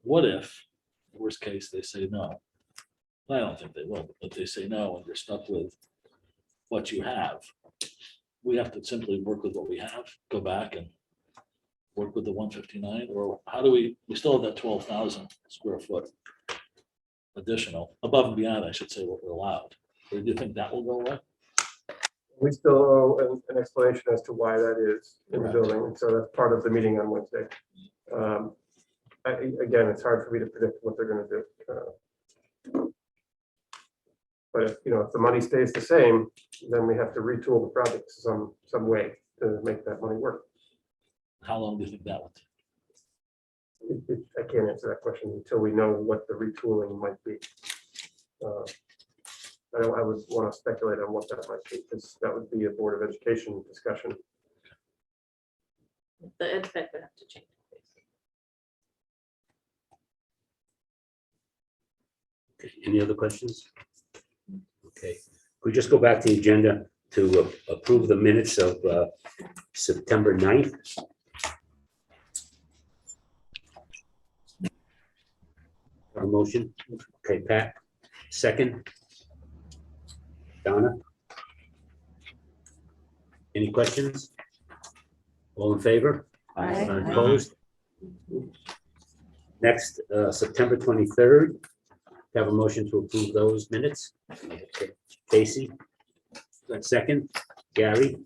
What if, worst case, they say no? I don't think they will, but if they say no and you're stuck with what you have, we have to simply work with what we have, go back and work with the 159, or how do we still have that 12,000 square foot additional, above and beyond, I should say, what we're allowed. Or do you think that will go away? We still owe an explanation as to why that is in the building, and so that's part of the meeting on Wednesday. Again, it's hard for me to predict what they're gonna do. But if the money stays the same, then we have to retool the project some way to make that money work. How long do you think that would take? I can't answer that question until we know what the retooling might be. I would want to speculate on what that might be, because that would be a Board of Education discussion. The ed spec would have to change. Okay, any other questions? Okay, we just go back to the agenda to approve the minutes of September 9th. Our motion. Okay, Pat, second. Donna? Any questions? All in favor? Aye. Opposed? Next, September 23rd. Have a motion to approve those minutes. Okay, Casey? Second. Gary?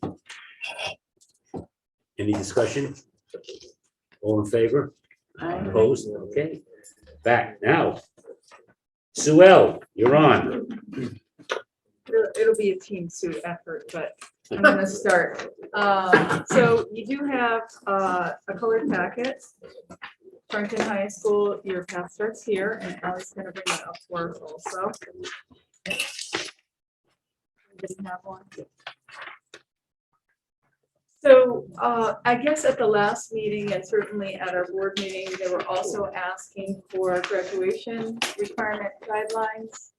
Any discussion? All in favor? Opposed? Okay. Back now. Sue L, you're on. It'll be a team suit effort, but I'm gonna start. So you do have a colored packet. Torrington High School, your path starts here, and Allie's gonna bring that up for us also. Anybody have one? So I guess at the last meeting and certainly at our board meeting, they were also asking for graduation requirement guidelines.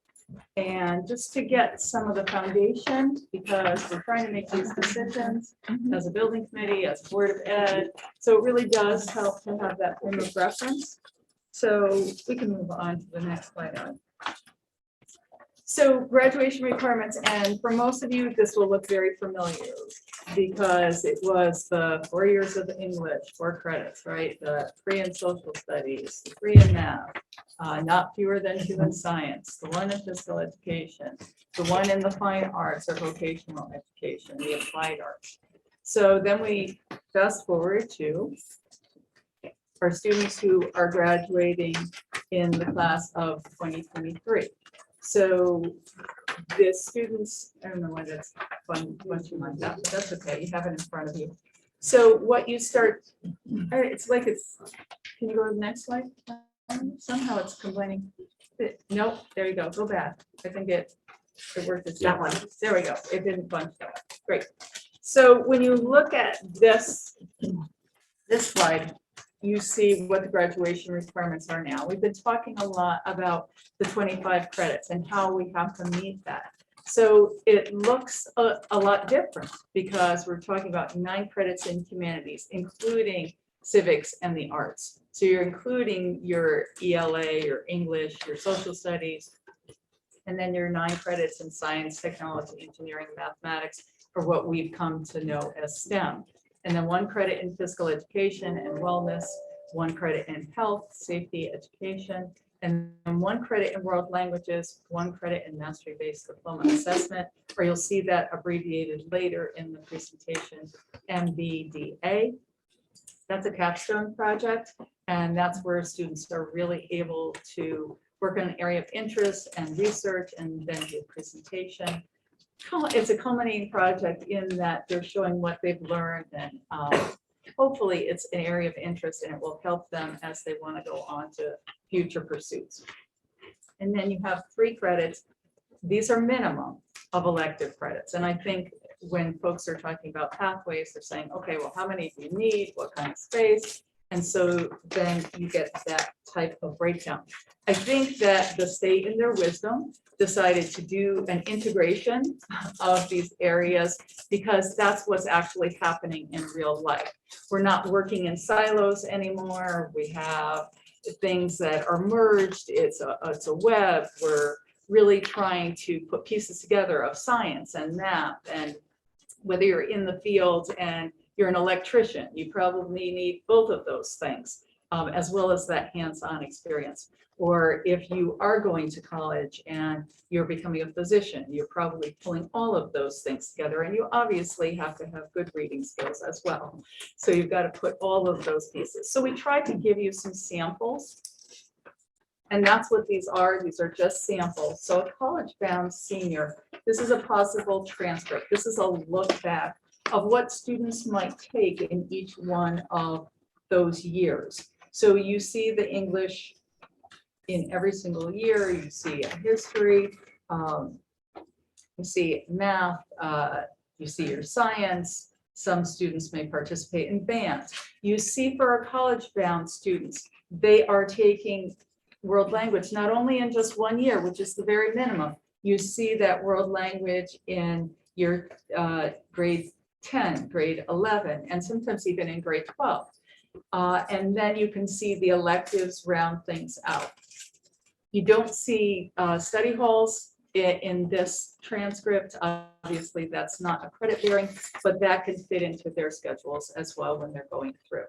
And just to get some of the foundation, because we're trying to make these decisions as a building committee, as a board of ed. So it really does help to have that frame of reference. So we can move on to the next slide. Ellen. So graduation requirements, and for most of you, this will look very familiar because it was the 4 years of English, 4 credits, right? The 3 in social studies, the 3 in math, not fewer than 2 in science, the 1 in physical education, the 1 in the fine arts or vocational education, the applied arts. So then we fast forward to our students who are graduating in the class of 2023. So the students, I don't know why that's bunching like that, but that's okay. You have it in front of you. So what you start, it's like it's, can you go to the next slide? Somehow it's complaining. Nope, there you go. Go back. I think it worked. It's that one. There we go. It didn't bunch that. Great. So when you look at this slide, you see what the graduation requirements are now. We've been talking a lot about the 25 credits and how we have to meet that. So it looks a lot different because we're talking about 9 credits in humanities, including civics and the arts. So you're including your ELA, your English, your social studies, and then your 9 credits in science, technology, engineering, mathematics, or what we've come to know as STEM. And then 1 credit in physical education and wellness, 1 credit in health, safety, education, and 1 credit in world languages, 1 credit in mastery-based diploma assessment, or you'll see that abbreviated later in the presentation, MBDA. That's a capstone project, and that's where students are really able to work on an area of interest and research and then do a presentation. It's a culminating project in that they're showing what they've learned, and hopefully it's an area of interest and it will help them as they want to go on to future pursuits. And then you have 3 credits. These are minimum of elective credits. And I think when folks are talking about pathways, they're saying, okay, well, how many do you need? What kind of space? And so then you get that type of breakdown. I think that the state in their wisdom decided to do an integration of these areas because that's what's actually happening in real life. We're not working in silos anymore. We have things that are merged. It's a web. We're really trying to put pieces together of science and math, and whether you're in the field and you're an electrician, you probably need both of those things, as well as that hands-on experience. Or if you are going to college and you're becoming a physician, you're probably pulling all of those things together. And you obviously have to have good reading skills as well. So you've got to put all of those pieces. So we tried to give you some samples. And that's what these are. These are just samples. So a college-bound senior, this is a possible transcript. This is a look back of what students might take in each one of those years. So you see the English in every single year, you see a history, you see math, you see your science. Some students may participate in bands. You see for our college-bound students, they are taking world language, not only in just 1 year, which is the very minimum. You see that world language in your grade 10, grade 11, and sometimes even in grade 12. And then you can see the electives round things out. You don't see study halls in this transcript. Obviously, that's not a credit bearing, but that can fit into their schedules as well when they're going through.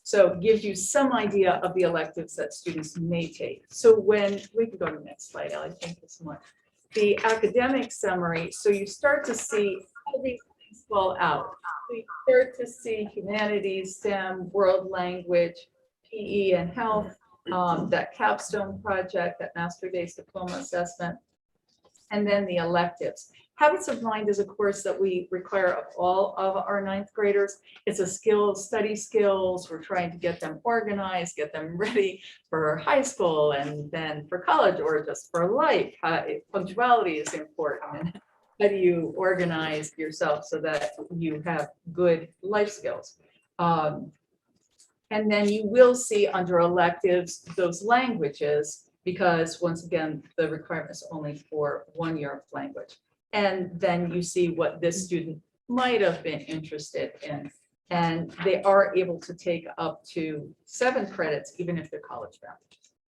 So it gives you some idea of the electives that students may take. So when we can go to the next slide, Ellie, thank you so much. The academic summary. So you start to see how these things fall out. So you start to see humanities, STEM, world language, PE and health, that capstone project, that mastery-based diploma assessment, and then the electives. Habits of Mind is a course that we require of all of our 9th graders. It's a study skills. We're trying to get them organized, get them ready for high school and then for college or just for life. Punctuality is important. how do you organize yourself so that you have good life skills? And then you will see under electives, those languages, because once again, the requirement is only for 1 year of language. And then you see what this student might have been interested in. And they are able to take up to 7 credits, even if they're college bound.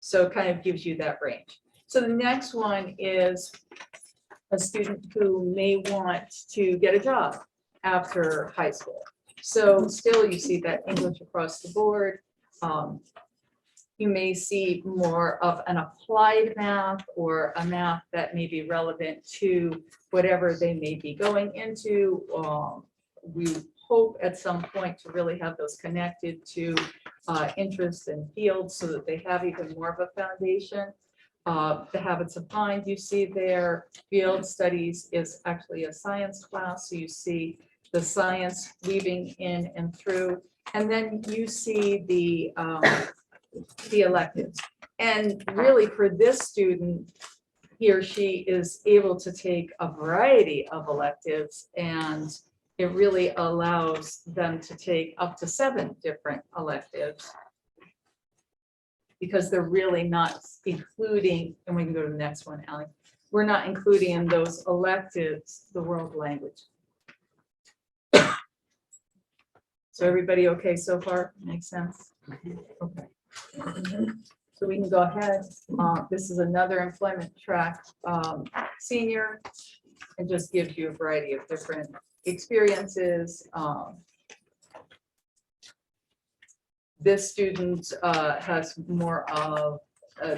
So it kind of gives you that range. So the next one is a student who may want to get a job after high school. So still you see that English across the board. You may see more of an applied math or a math that may be relevant to whatever they may be going into. We hope at some point to really have those connected to interests and fields so that they have even more of a foundation. The habits of mind you see there. Field studies is actually a science class, so you see the science weaving in and through, and then you see the electives. And really for this student, he or she is able to take a variety of electives, and it really allows them to take up to 7 different electives, because they're really not including, and we can go to the next one, Ally, we're not including in those electives the world language. So everybody okay so far? Makes sense? Okay. So we can go ahead. This is another employment track senior. It just gives you a variety of different experiences. This student has more of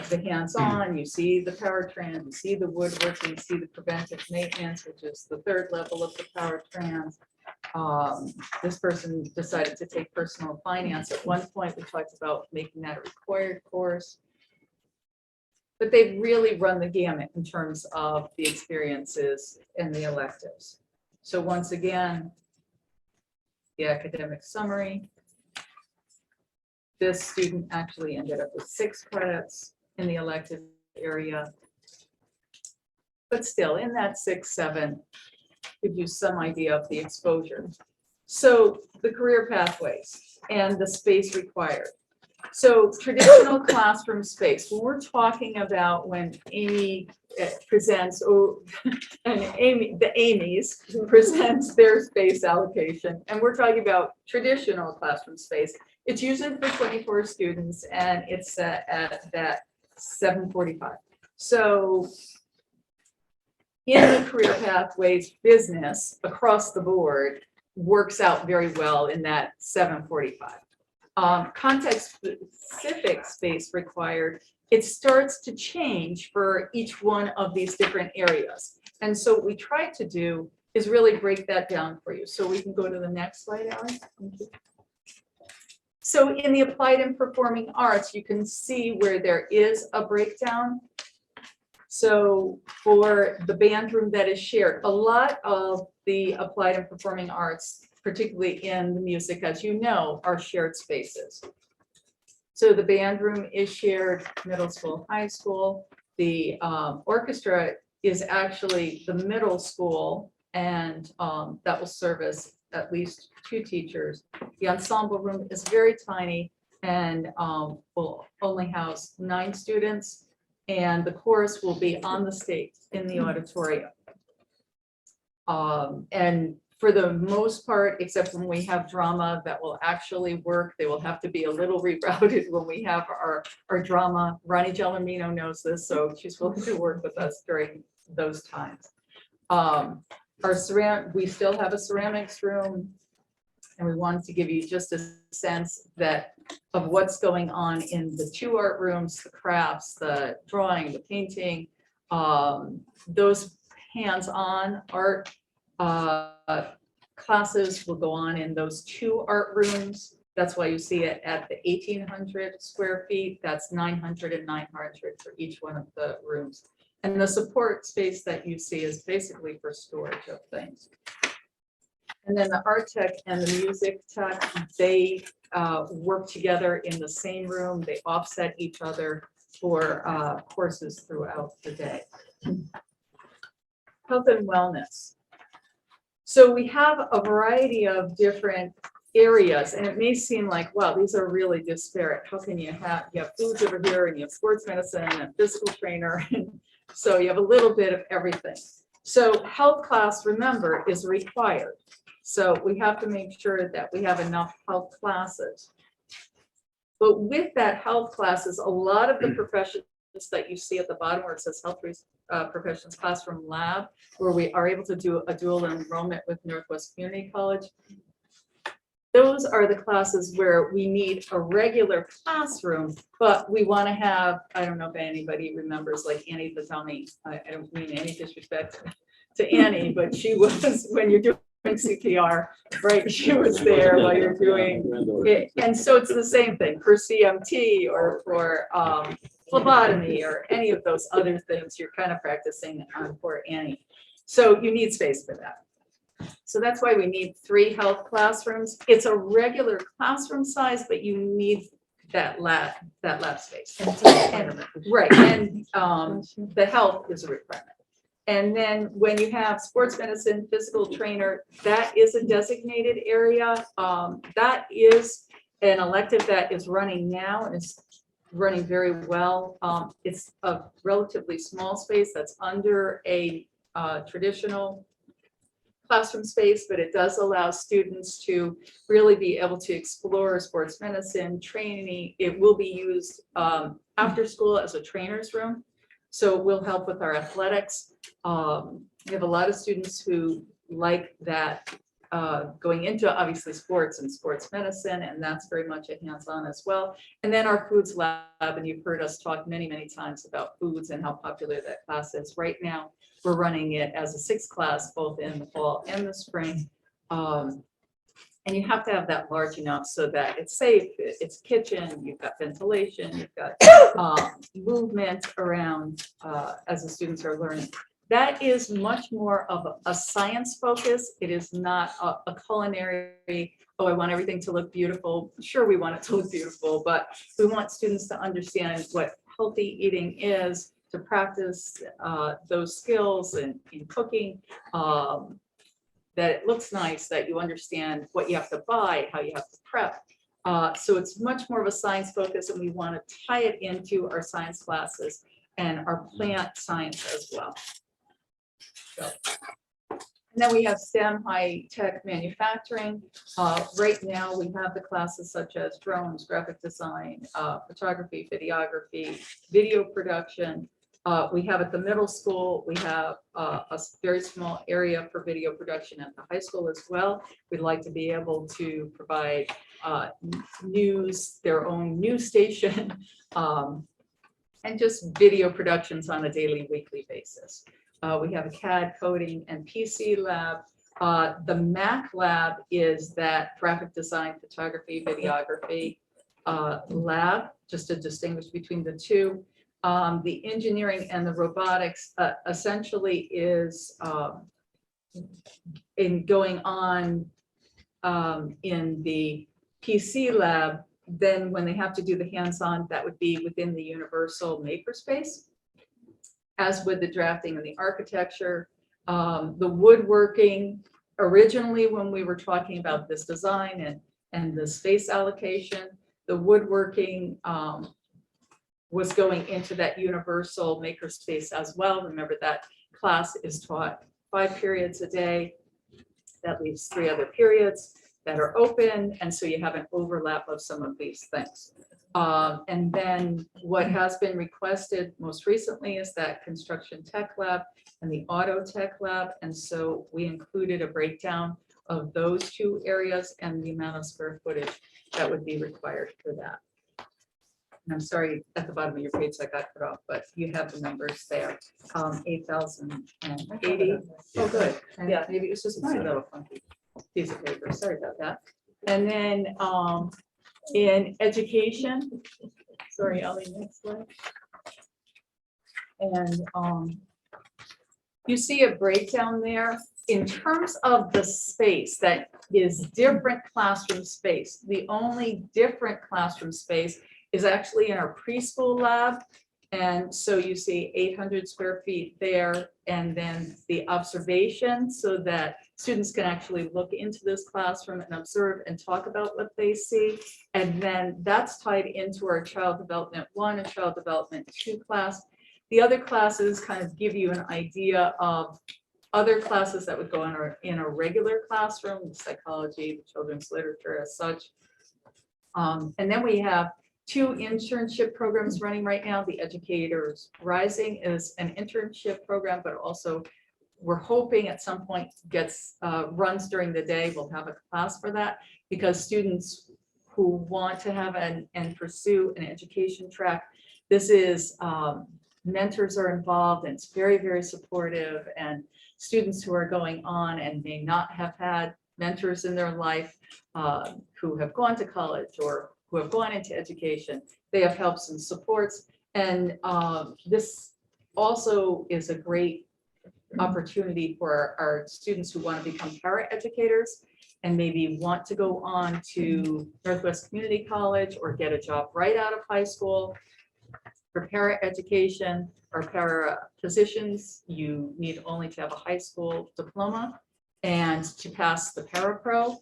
the hands-on. You see the powertrain, you see the woodworking, you see the preventive maintenance, which is the 3rd level of the powertrain. This person decided to take personal finance. At one point, we talked about making that a required course. But they've really run the gamut in terms of the experiences and the electives. So once again, the academic summary. This student actually ended up with 6 credits in the elective area. But still, in that 6, 7, give you some idea of the exposure. So the career pathways and the space required. So traditional classroom space, when we're talking about when Amy presents, and the Amy's presents their space allocation, and we're talking about traditional classroom space, it's usually for 24 students, and it's at that 7:45. So in the career pathways business across the board works out very well in that 7:45. Context-specific space required, it starts to change for each one of these different areas. And so what we try to do is really break that down for you. So we can go to the next slide, Alex. Thank you. So in the applied and performing arts, you can see where there is a breakdown. So for the band room that is shared, a lot of the applied and performing arts, particularly in the music, as you know, are shared spaces. So the band room is shared, middle school, high school. The orchestra is actually the middle school, and that will service at least 2 teachers. The ensemble room is very tiny and will only house 9 students, and the chorus will be on the stage in the auditorium. And for the most part, except when we have drama that will actually work, they will have to be a little rerouted when we have our drama. Ronnie Gellermino knows this, so she's willing to work with us during those times. We still have a ceramics room, and we wanted to give you just a sense of what's going on in the 2 art rooms, the crafts, the drawing, the painting, those hands-on art classes will go on in those 2 art rooms. That's why you see it at the 1,800 square feet. That's 900 and 900 for each one of the rooms. And the support space that you see is basically for storage of things. And then the art tech and the music tech, they work together in the same room. They offset each other for courses throughout the day. health and wellness. So we have a variety of different areas, and it may seem like, wow, these are really disparate. How can you have foods over here, and you have sports medicine and a physical trainer, and so you have a little bit of everything. So health class, remember, is required. So we have to make sure that we have enough health classes. But with that health classes, a lot of the professions that you see at the bottom where it says health professions classroom lab, where we are able to do a dual enrollment with Northwest Community College, those are the classes where we need a regular classroom, but we want to have, I don't know if anybody remembers, like Annie Fatami. I don't mean any disrespect to Annie, but she was, when you're doing CPR, right? She was there while you're doing it. And so it's the same thing for CMT or for phlebotomy or any of those other things you're kind of practicing on poor Annie. So you need space for that. So that's why we need 3 health classrooms. It's a regular classroom size, but you need that lab space. Right, and the health is a requirement. And then when you have sports medicine, physical trainer, that is a designated area. That is an elective that is running now and is running very well. It's a relatively small space that's under a traditional classroom space, but it does allow students to really be able to explore sports medicine training. It will be used after school as a trainer's room. So it will help with our athletics. We have a lot of students who like that going into obviously sports and sports medicine, and that's very much a hands-on as well. And then our foods lab, and you've heard us talk many, many times about foods and how popular that class is. Right now, we're running it as a 6th class, both in the fall and the spring. And you have to have that large enough so that it's safe, it's kitchen, you've got ventilation, you've got movement around as the students are learning. That is much more of a science focus. It is not a culinary, oh, I want everything to look beautiful. Sure, we want it to look beautiful, but we want students to understand what healthy eating is, to practice those skills in cooking, that it looks nice, that you understand what you have to buy, how you have to prep. So it's much more of a science focus, and we want to tie it into our science classes and our plant science as well. So. And then we have STEM, high-tech manufacturing. Right now, we have the classes such as drones, graphic design, photography, videography, video production. We have at the middle school, we have a very small area for video production at the high school as well. We'd like to be able to provide news, their own news station, and just video productions on a daily, weekly basis. We have a CAD coding and PC lab. The Mac lab is that graphic design, photography, videography lab, just to distinguish between the two. The engineering and the robotics essentially is in going on in the PC lab. Then when they have to do the hands-on, that would be within the universal makerspace, as with the drafting and the architecture. The woodworking, originally when we were talking about this design and the space allocation, the woodworking was going into that universal makerspace as well. Remember that class is taught 5 periods a day. That leaves 3 other periods that are open, and so you have an overlap of some of these things. And then what has been requested most recently is that construction tech lab and the auto tech lab, and so we included a breakdown of those 2 areas and the amount of square footage that would be required for that. And I'm sorry, at the bottom of your page I got cut off, but you have the numbers there. 8,080. Oh, good. Yeah, maybe it's just a little funky piece of paper. Sorry about that. And then in education, sorry, Ellie, next slide. And you see a breakdown there in terms of the space that is different classroom space. The only different classroom space is actually in our preschool lab And so you see 800 square feet there, and then the observation so that students can actually look into this classroom and observe and talk about what they see. And then that's tied into our Child Development 1 and Child Development 2 class. The other classes kind of give you an idea of other classes that would go in a regular classroom, psychology, children's literature as such. And then we have 2 internship programs running right now. The Educators Rising is an internship program, but also we're hoping at some point runs during the day. We'll have a class for that because students who want to have and pursue an education track, this is mentors are involved, and it's very, very supportive, and students who are going on and may not have had mentors in their life who have gone to college or who have gone into education, they have helps and supports. And this also is a great opportunity for our students who want to become paraeducators and maybe want to go on to Northwest Community College or get a job right out of high school. For paraeducation or para positions, you need only to have a high school diploma and to pass the parapro.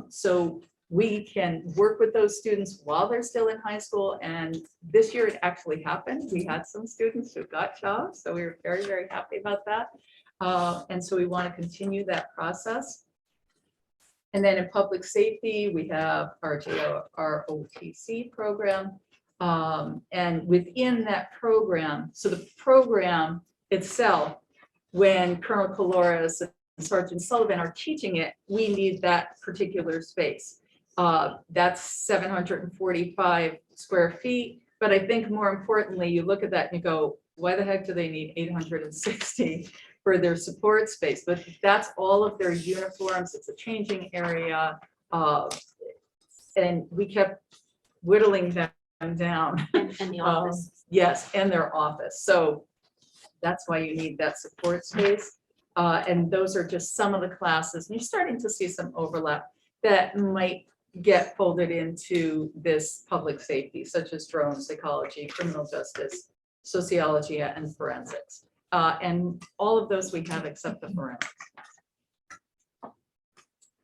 So we can work with those students while they're still in high school. And this year it actually happened. We had some students who got jobs, so we were very, very happy about that. And so we want to continue that process. And then in public safety, we have our ROTC program. And within that program, so the program itself, when Colonel Colores and Sergeant Sullivan are teaching it, we need that particular space. That's 745 square feet. But I think more importantly, you look at that and you go, why the heck do they need 860 for their support space? But that's all of their uniforms. It's a changing area. And we kept whittling them down. And the office. Yes, and their office. So that's why you need that support space. And those are just some of the classes. And you're starting to see some overlap that might get folded into this public safety, such as drone psychology, criminal justice, sociology, and forensics. And all of those we have except the forensics.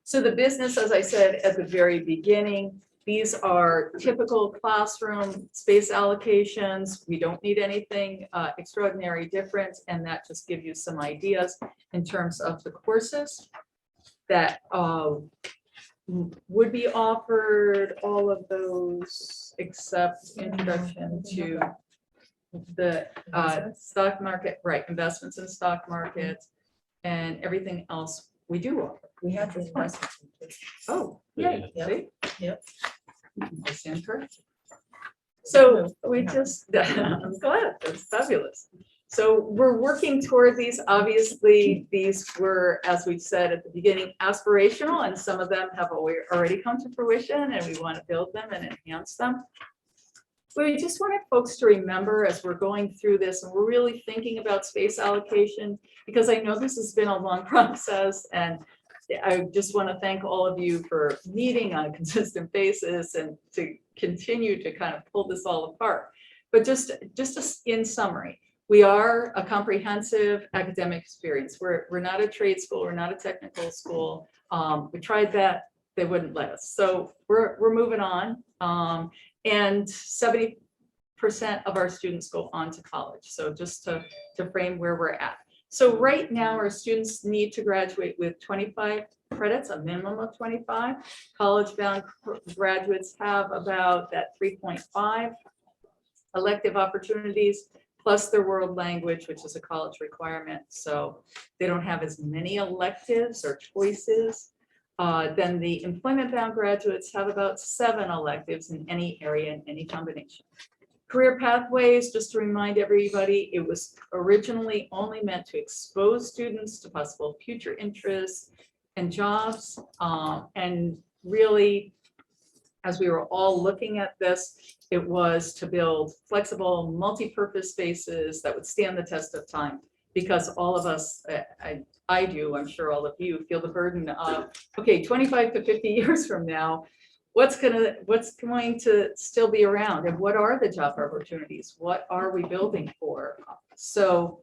So the business, as I said at the very beginning, these are typical classroom space allocations. We don't need anything extraordinary different, and that just gives you some ideas in terms of the courses that would be offered, all of those except introduction to the stock market, right, investments in stock markets, and everything else we do offer. We have this question. Oh, yay, Yep. see? Yep. I stand corrected. So we just, I'm glad, that's fabulous. So we're working toward these. Obviously, these were, as we said at the beginning, aspirational, and some of them have already come to fruition, and we want to build them and enhance them. We just wanted folks to remember as we're going through this, and we're really thinking about space allocation, because I know this has been a long process, and I just want to thank all of you for meeting on a consistent basis and to continue to kind of pull this all apart. But just in summary, we are a comprehensive academic experience. We're not a trade school, we're not a technical school. We tried that, they wouldn't let us. So we're moving on. And 70% of our students go on to college. So just to frame where we're at. So right now, our students need to graduate with 25 credits, a minimum of 25. College-bound graduates have about that 3.5 elective opportunities, plus their world language, which is a college requirement. So they don't have as many electives or choices. Then the employment-bound graduates have about 7 electives in any area in any combination. Career pathways, just to remind everybody, it was originally only meant to expose students to possible future interests and jobs. And really, as we were all looking at this, it was to build flexible, multi-purpose spaces that would stand the test of time. Because all of us, I do, I'm sure all of you feel the burden of, okay, 25 to 50 years from now, what's going to still be around and what are the job opportunities? What are we building for? So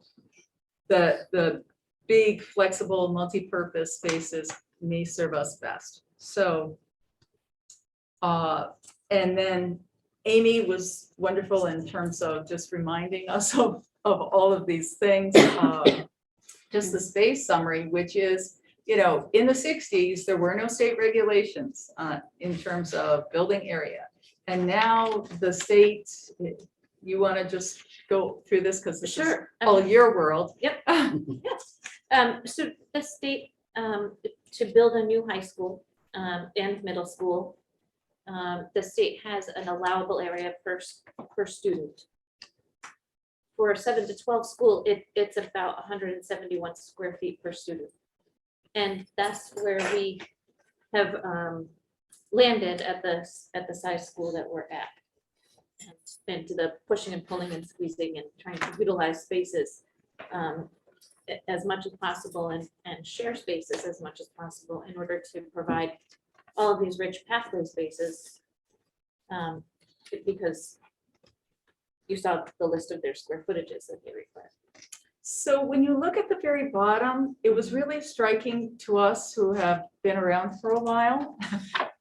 the big flexible multi-purpose spaces may serve us best. So and then Amy was wonderful in terms of just reminding us of all of these things. Just the space summary, which is, you know, in the 60s, there were no state regulations in terms of building area. And now the state, you want to just go through this because this is all your world. Yep. Yes. So the state, to build a new high school and middle school, the state has an allowable area per student. For a 7 to 12 school, it's about 171 square feet per student. And that's where we have landed at the size school that we're at. And to the pushing and pulling and squeezing and trying to utilize spaces as much as possible and share spaces as much as possible in order to provide all of these rich pathway spaces. Because you saw the list of their square footages that they require. So when you look at the very bottom, it was really striking to us who have been around for a while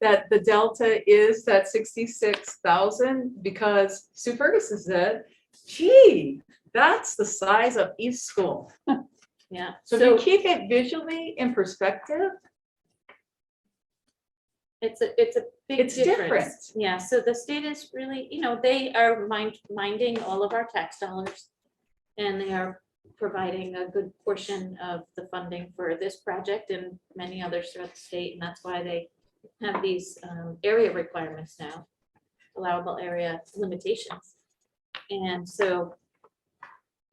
that the delta is that 66,000 because Sue Ferguson said, gee, that's the size of East School. Yeah. So if you keep it visually in perspective, it's a big it's difference. different. Yeah, so the state is really, you know, they are minding all of our tax dollars, and they are providing a good portion of the funding for this project and many others throughout the state, and that's why they have these area requirements now, allowable area limitations. And so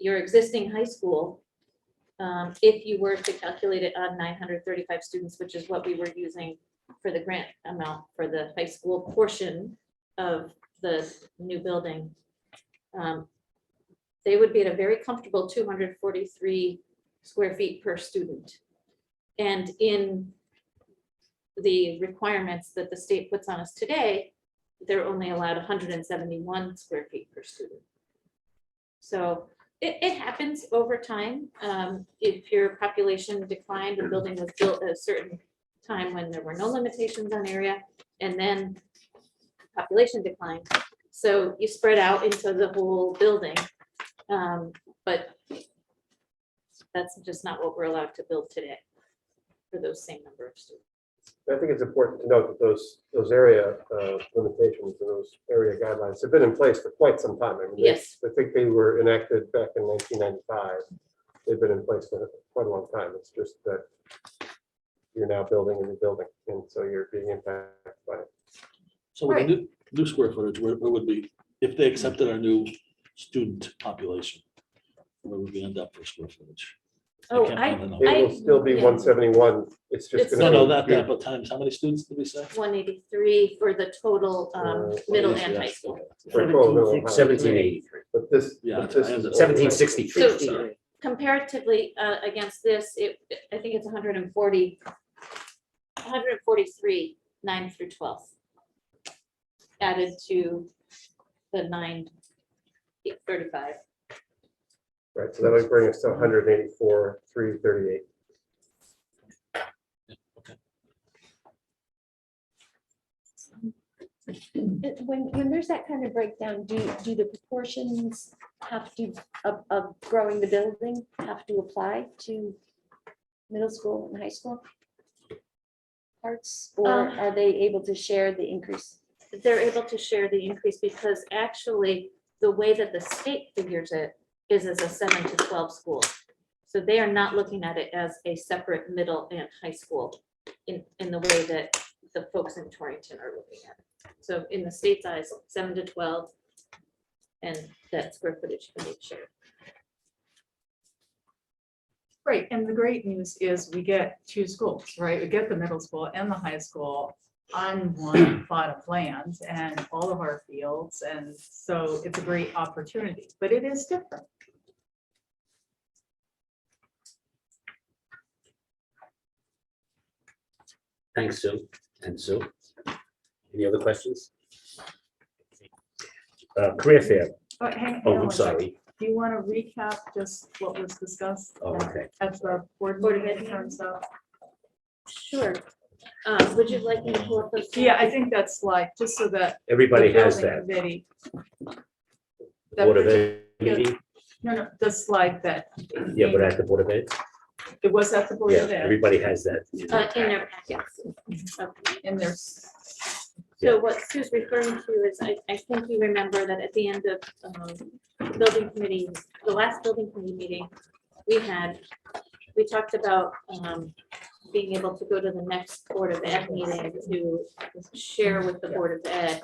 your existing high school, if you were to calculate it on 935 students, which is what we were using for the grant amount for the high school portion of the new building, they would be at a very comfortable 243 square feet per student. And in the requirements that the state puts on us today, they're only allowed 171 square feet per student. So it happens over time. If your population declined, the building was built at a certain time when there were no limitations on area, and then population declined. So you spread out into the whole building. But that's just not what we're allowed to build today for those same number of students. I think it's important to note that those area limitations and those area guidelines have been in place for quite some time. I mean, Yes. I think they were enacted back in 1995. They've been in place for quite a long time. It's just that you're now building a new building, and so you're being impacted by it. So with the new square footage, where would be, if they accepted our new student population, where would we end up for square footage? Oh, can't find the It number. will still be yeah. 171. It's just It's- gonna No, be- not that, but times, how many students did we say? 183 for the total middle and high school. For total middle and high. 1783, But this. Yeah, but this I is understand. 1763, So- sorry. Comparatively against this, I think it's 143, 9 through 12. Added to the 935. Right, so that would bring us to 184, 338. When there's that kind of breakdown, do the proportions have to, of growing the building, have to apply to middle school and high school parts? Or are they able to share the increase? They're able to share the increase because actually the way that the state figures it is as a 7 to 12 school. So they are not looking at it as a separate middle and high school in the way that the folks in Torrington are looking at it. So in the state's eyes, 7 to 12, and that square footage can be shared. Right, and the great news is we get two schools, right? We get the middle school and the high school on one plot of land and all of our fields, and so it's a great opportunity, but it is different. Thanks, Sue. And Sue? Any other questions? Career fair. Hang Oh, on I'm one second. sorry. Do you want to recap just what was discussed Oh, okay. at the board Board of meeting in Ed. terms of? Sure. Would you like me to pull up those? Yeah, I think that slide, just so that. Everybody the has building that. committee- Board of that- Ed meeting. No, the slide that. Yeah, but at the Board of Ed. It was at the board Yeah, of ed, everybody has that. In their packets. Okay. and there's, So what Sue's referring to is, I think you remember that at the end of building committee, the last building committee meeting we talked about being able to go to the next Board of Ed meeting to share with the Board of Ed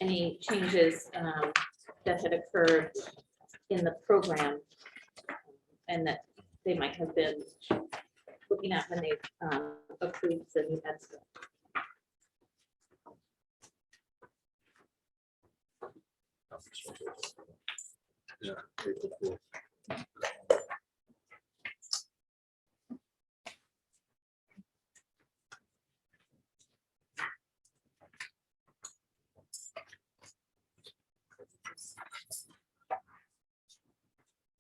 any changes that had occurred in the program and that they might have been looking at when they approved the new ed school.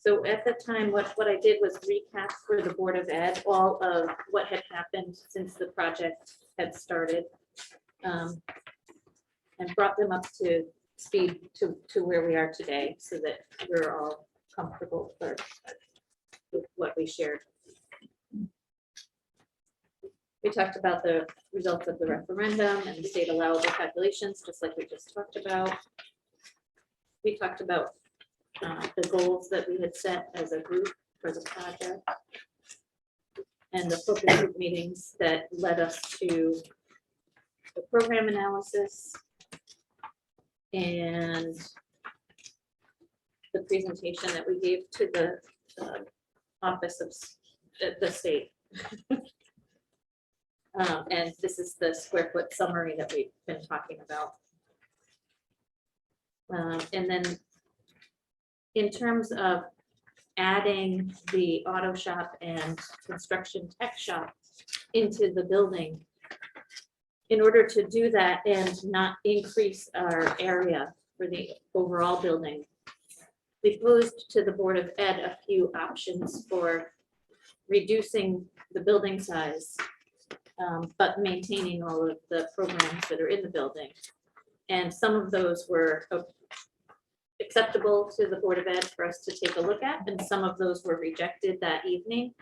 So at the time, what I did was recap for the Board of Ed, all of what had happened since the project had started. And brought them up to speed to where we are today, so that we're all comfortable with what we shared. We talked about the results of the referendum and the state allowable calculations, just like we just talked about. We talked about the goals that we had set as a group for the project. And the focus group meetings that led us to the program analysis and the presentation that we gave to the office of the state. And this is the square foot summary that we've been talking about. And then in terms of adding the auto shop and construction tech shop into the building, in order to do that and not increase our area for the overall building, we posed to the Board of Ed a few options for reducing the building size, but maintaining all of the programs that are in the building. And some of those were acceptable to the Board of Ed for us to take a look at, and some of those were rejected that evening.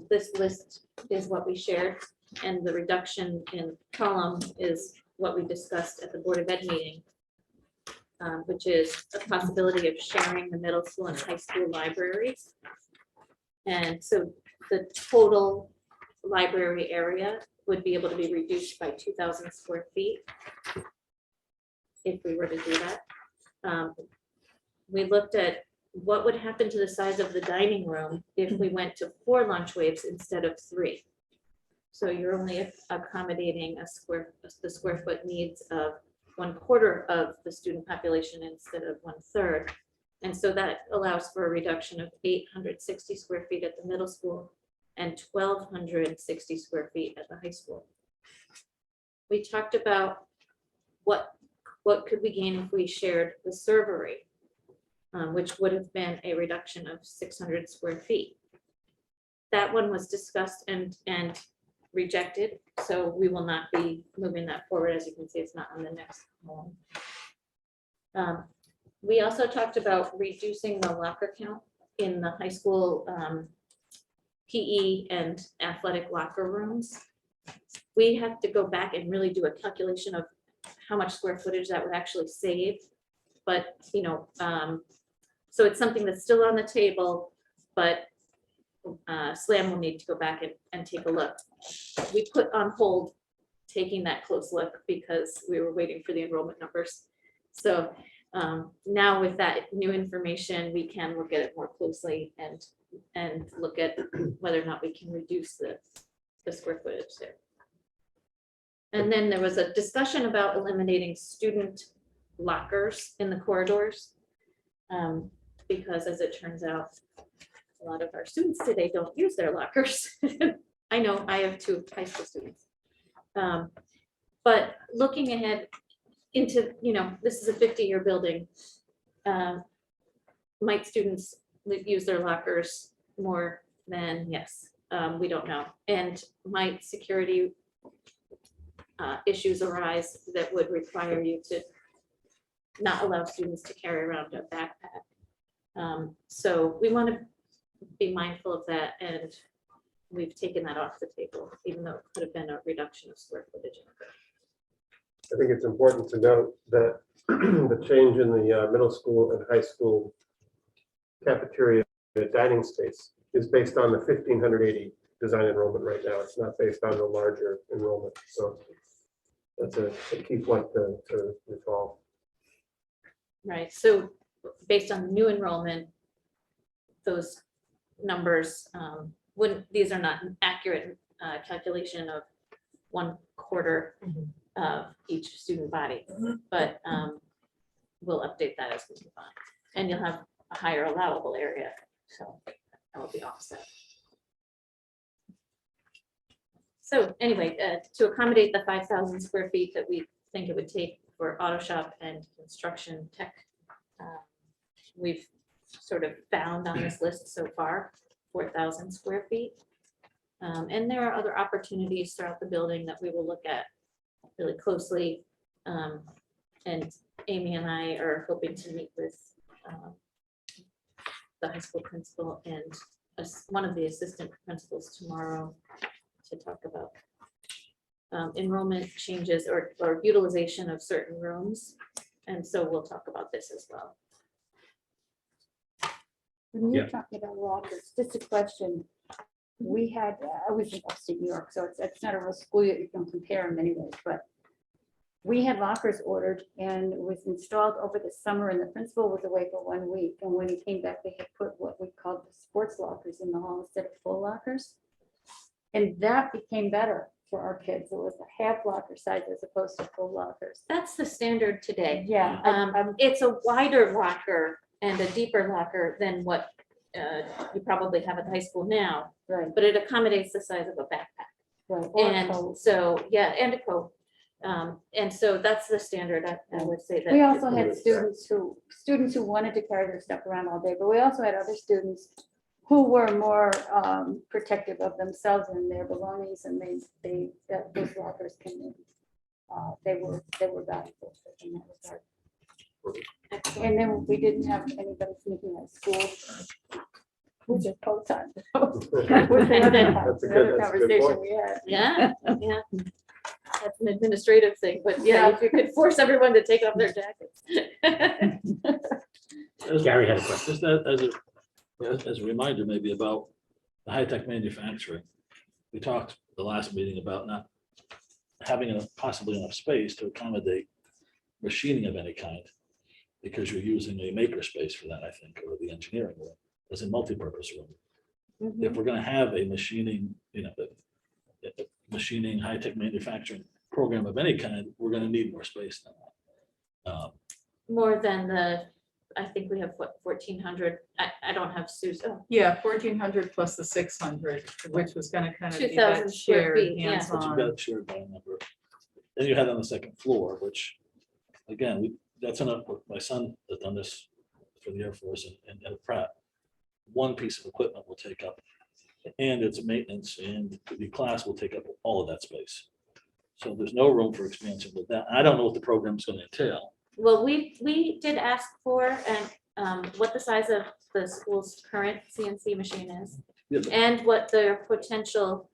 This list is what we shared, and the reduction in column is what we discussed at the Board of Ed meeting, which is a possibility of sharing the middle school and high school libraries. And so the total library area would be able to be reduced by 2,000 square feet if we were to do that. We looked at what would happen to the size of the dining room if we went to 4 lunch waves instead of 3. So you're only accommodating the square foot needs of 1/4 of the student population instead of 1/3. And so that allows for a reduction of 860 square feet at the middle school and 1,260 square feet at the high school. We talked about what could we gain if we shared the servery, which would have been a reduction of 600 square feet. That one was discussed and rejected, so we will not be moving that forward. As you can see, it's not on the next column. We also talked about reducing the locker count in the high school PE and athletic locker rooms. We have to go back and really do a calculation of how much square footage that would actually save. But, so it's something that's still on the table, but SLAM will need to go back and take a look. We put on hold taking that close look because we were waiting for the enrollment numbers. So now with that new information, we can look at it more closely and look at whether or not we can reduce the square footage there. And then there was a discussion about eliminating student lockers in the corridors. Because as it turns out, a lot of our students today don't use their lockers. I know, I have 2 high school students. But looking ahead into, this is a 50-year building. Might students use their lockers more than, yes, we don't know. And might security issues arise that would require you to not allow students to carry around a backpack. So we want to be mindful of that, and we've taken that off the table, even though it could have been a reduction of square footage. I think it's important to note that the change in the middle school and high school cafeteria dining space is based on the 1580 design enrollment right now. It's not based on the larger enrollment. So that's a key point to recall. Right, so based on new enrollment, those numbers these are not an accurate calculation of 1/4 of each student body, but we'll update that as we move on. And you'll have a higher allowable area, so that will be offset. So anyway, to accommodate the 5,000 square feet that we think it would take for auto shop and construction tech, we've sort of found on this list so far 4,000 square feet. And there are other opportunities throughout the building that we will look at really closely. And Amy and I are hoping to meet with the high school principal and one of the assistant principals tomorrow to talk about enrollment changes or utilization of certain rooms. And so we'll talk about this as well. When you're talking about lockers, just a question. We had, I was in upstate New York, so it's not a real school that you can compare them anyways, but we had lockers ordered and it was installed over the summer and the principal was away for 1 week. And when he came back, they had put what we called the sports lockers in the hall instead of full lockers. And that became better for our kids. It was a half locker size as opposed to full lockers. That's the standard today. Yeah. It's a wider locker and a deeper locker than what you probably have at the high school now, Right. but it accommodates the size of a backpack. Right. Or a And coat. so, yeah, and a coat. And so that's the standard, I would say that. We also had students who wanted to carry their stuff around all day, but we also had other students who were more protective of themselves and their belongings, and those lockers came in. They were valuable in that regard. And then we didn't have anybody sneaking out of school. We just post on. That's a good Conversation point. we had. Yeah, yeah. That's an administrative thing, but yeah, if you could force everyone to take off their jackets. Gary had a question. Just as a reminder, maybe about the high-tech manufacturing. We talked the last meeting about not having possibly enough space to accommodate machining of any kind, because you're using a maker space for that, I think, or the engineering room as a multipurpose room. If we're going to have a machining, a machining, high-tech manufacturing program of any kind, we're going to need more space than that. More than I think we have what, 1,400. I don't have Sue's. Oh, Yeah, 1,400 plus the 600, which was gonna kind of be 2,000 that square shared feet, yeah. But you've hands-on. got shared by a number. Then you had on the second floor, which, again, that's enough. My son has done this for the Air Force and at Pratt. One piece of equipment will take up, and its maintenance and the class will take up all of that space. So there's no room for expansion with that. I don't know what the program's going to entail. well, we did ask for what the size of the school's current CNC machine is Yeah, but- and what their potential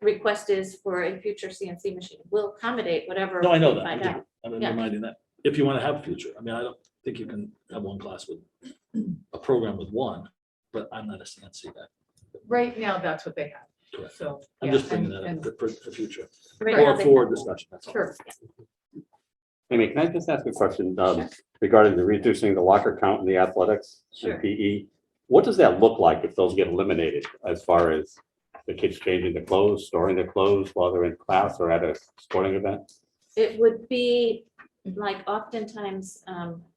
request is for a future CNC machine. We'll accommodate whatever. No, I know we that. find out. I'm Yeah. reminding that if you want to have a future, I mean, I don't think you can have one class with a program with one, but I'm not a CNC guy. Right now, that's what they have. Correct. So. I'm yeah, just bringing and- that up for the future Right now or they for have- discussion. That's all. Sure. Amy, can I just ask a question regarding the reducing the locker count in the athletics Sure. and PE? What does that look like if those get eliminated as far as the kids changing their clothes, storing their clothes while they're in class or at a sporting event? It would be like oftentimes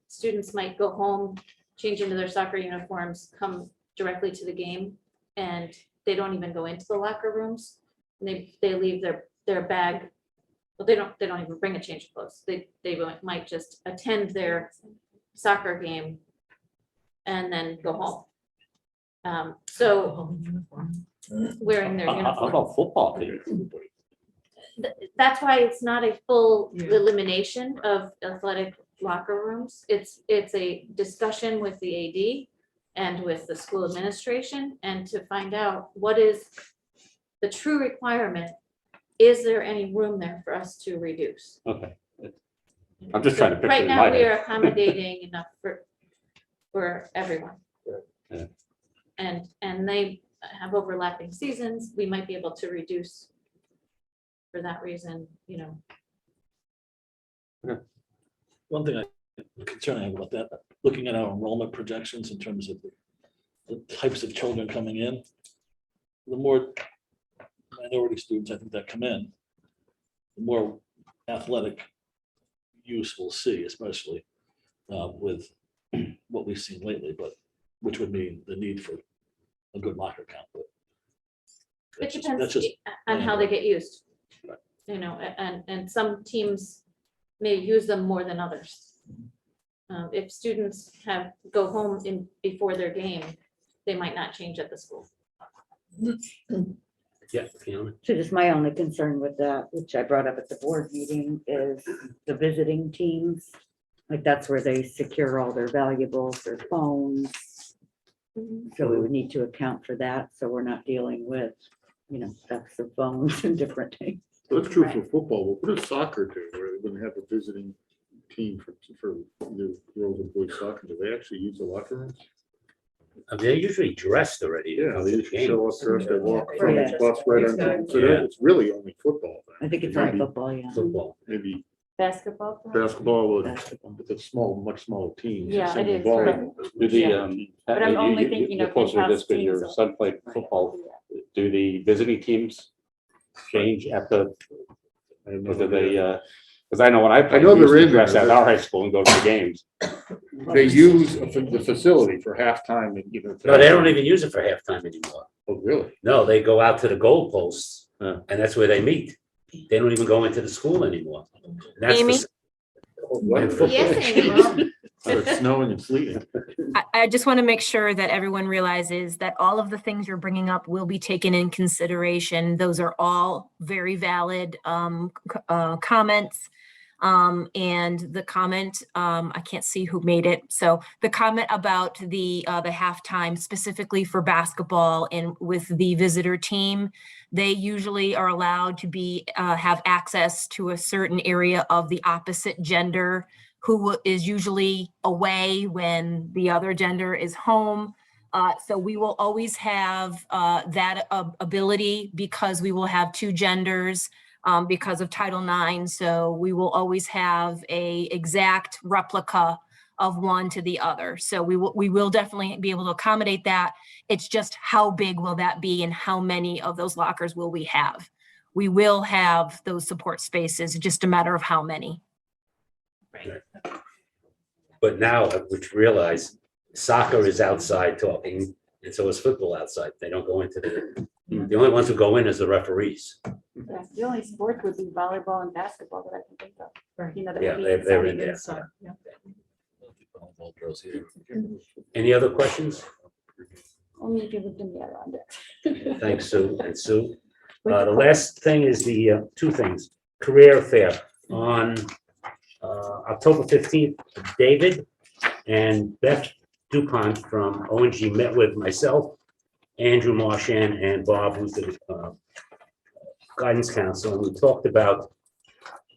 students might go home, change into their soccer uniforms, come directly to the game, and they don't even go into the locker rooms. They leave their bag well, they don't even bring a change of clothes. They might just attend their soccer game and then go home. So wearing their How uniform. about football teams? That's why it's not a full elimination of athletic locker rooms. It's a discussion with the AD and with the school administration and to find out what is the true requirement. Is there any room there for us to reduce? Okay. I'm just trying to picture Right in now, my we head. are accommodating enough for everyone. Yeah. And they have overlapping seasons. We might be able to reduce for that reason, One thing concern I have about that, looking at our enrollment projections in terms of the types of children coming in, the more minority students I think that come in, the more athletic use we'll see, especially with what we've seen lately, but which would mean the need for a good locker count. But it that's depends just on how they get used. And some teams may use them more than others. If students go home before their game, they might not change at the school. Yeah, Fiona. So just my only concern with that, which I brought up at the board meeting, is the visiting teams. Like that's where they secure all their valuables, their phones. So we would need to account for that. So we're not dealing with, thefts of phones and different things. That's true for football, but what does soccer do, where they're gonna have a visiting team for the girls and boys soccer? Do they actually use the locker rooms? They're usually dressed already. Yeah, they usually show up dressed, they walk Yeah. from the bus right on, so that, it's really only football. then. I think it's like football, yeah. Football. Maybe Basketball. basketball, but Basketball. it's small, much smaller teams. Yeah, Same it with is, volleyball. Do the, Yeah. But I'm only thinking you're of closer to in-house this because your teams, son played football. Do the visiting teams change at the, I have no or do idea. they, because I know when I played, know we used they're to in dress there, at but- our high school and go to the games. They use the facility for halftime and, No, they don't even use it for halftime anymore. Oh, really? No, they go out to the goal posts Yeah. and that's where they meet. They don't even go into the school anymore. And that's Amy? And football. Yes, Amy. It's snowing and sleeting. I just want to make sure that everyone realizes that all of the things you're bringing up will be taken in consideration. Those are all very valid comments. And the comment, I can't see who made it. So the comment about the halftime specifically for basketball and with the visitor team, they usually are allowed to have access to a certain area of the opposite gender who is usually away when the other gender is home. So we will always have that ability because we will have two genders because of Title IX. So we will always have a exact replica of one to the other. So we will definitely be able to accommodate that. It's just how big will that be and how many of those lockers will we have? We will have those support spaces, just a matter of how many. But now, which realize soccer is outside talking and so is football outside. They don't go into the only ones who go in is the referees. Yeah, the only sport would be volleyball and basketball that I can think of. That Yeah, would be they're in inside. there. Yeah. volleyball girls here. Any other questions? Only if you lived in the around it. Thanks, Sue and Sue. The last thing is the two things. Career fair on October 15th. David and Beth DuPont from ONG met with myself, Andrew Marchand, and Bob, who's the guidance counselor, and we talked about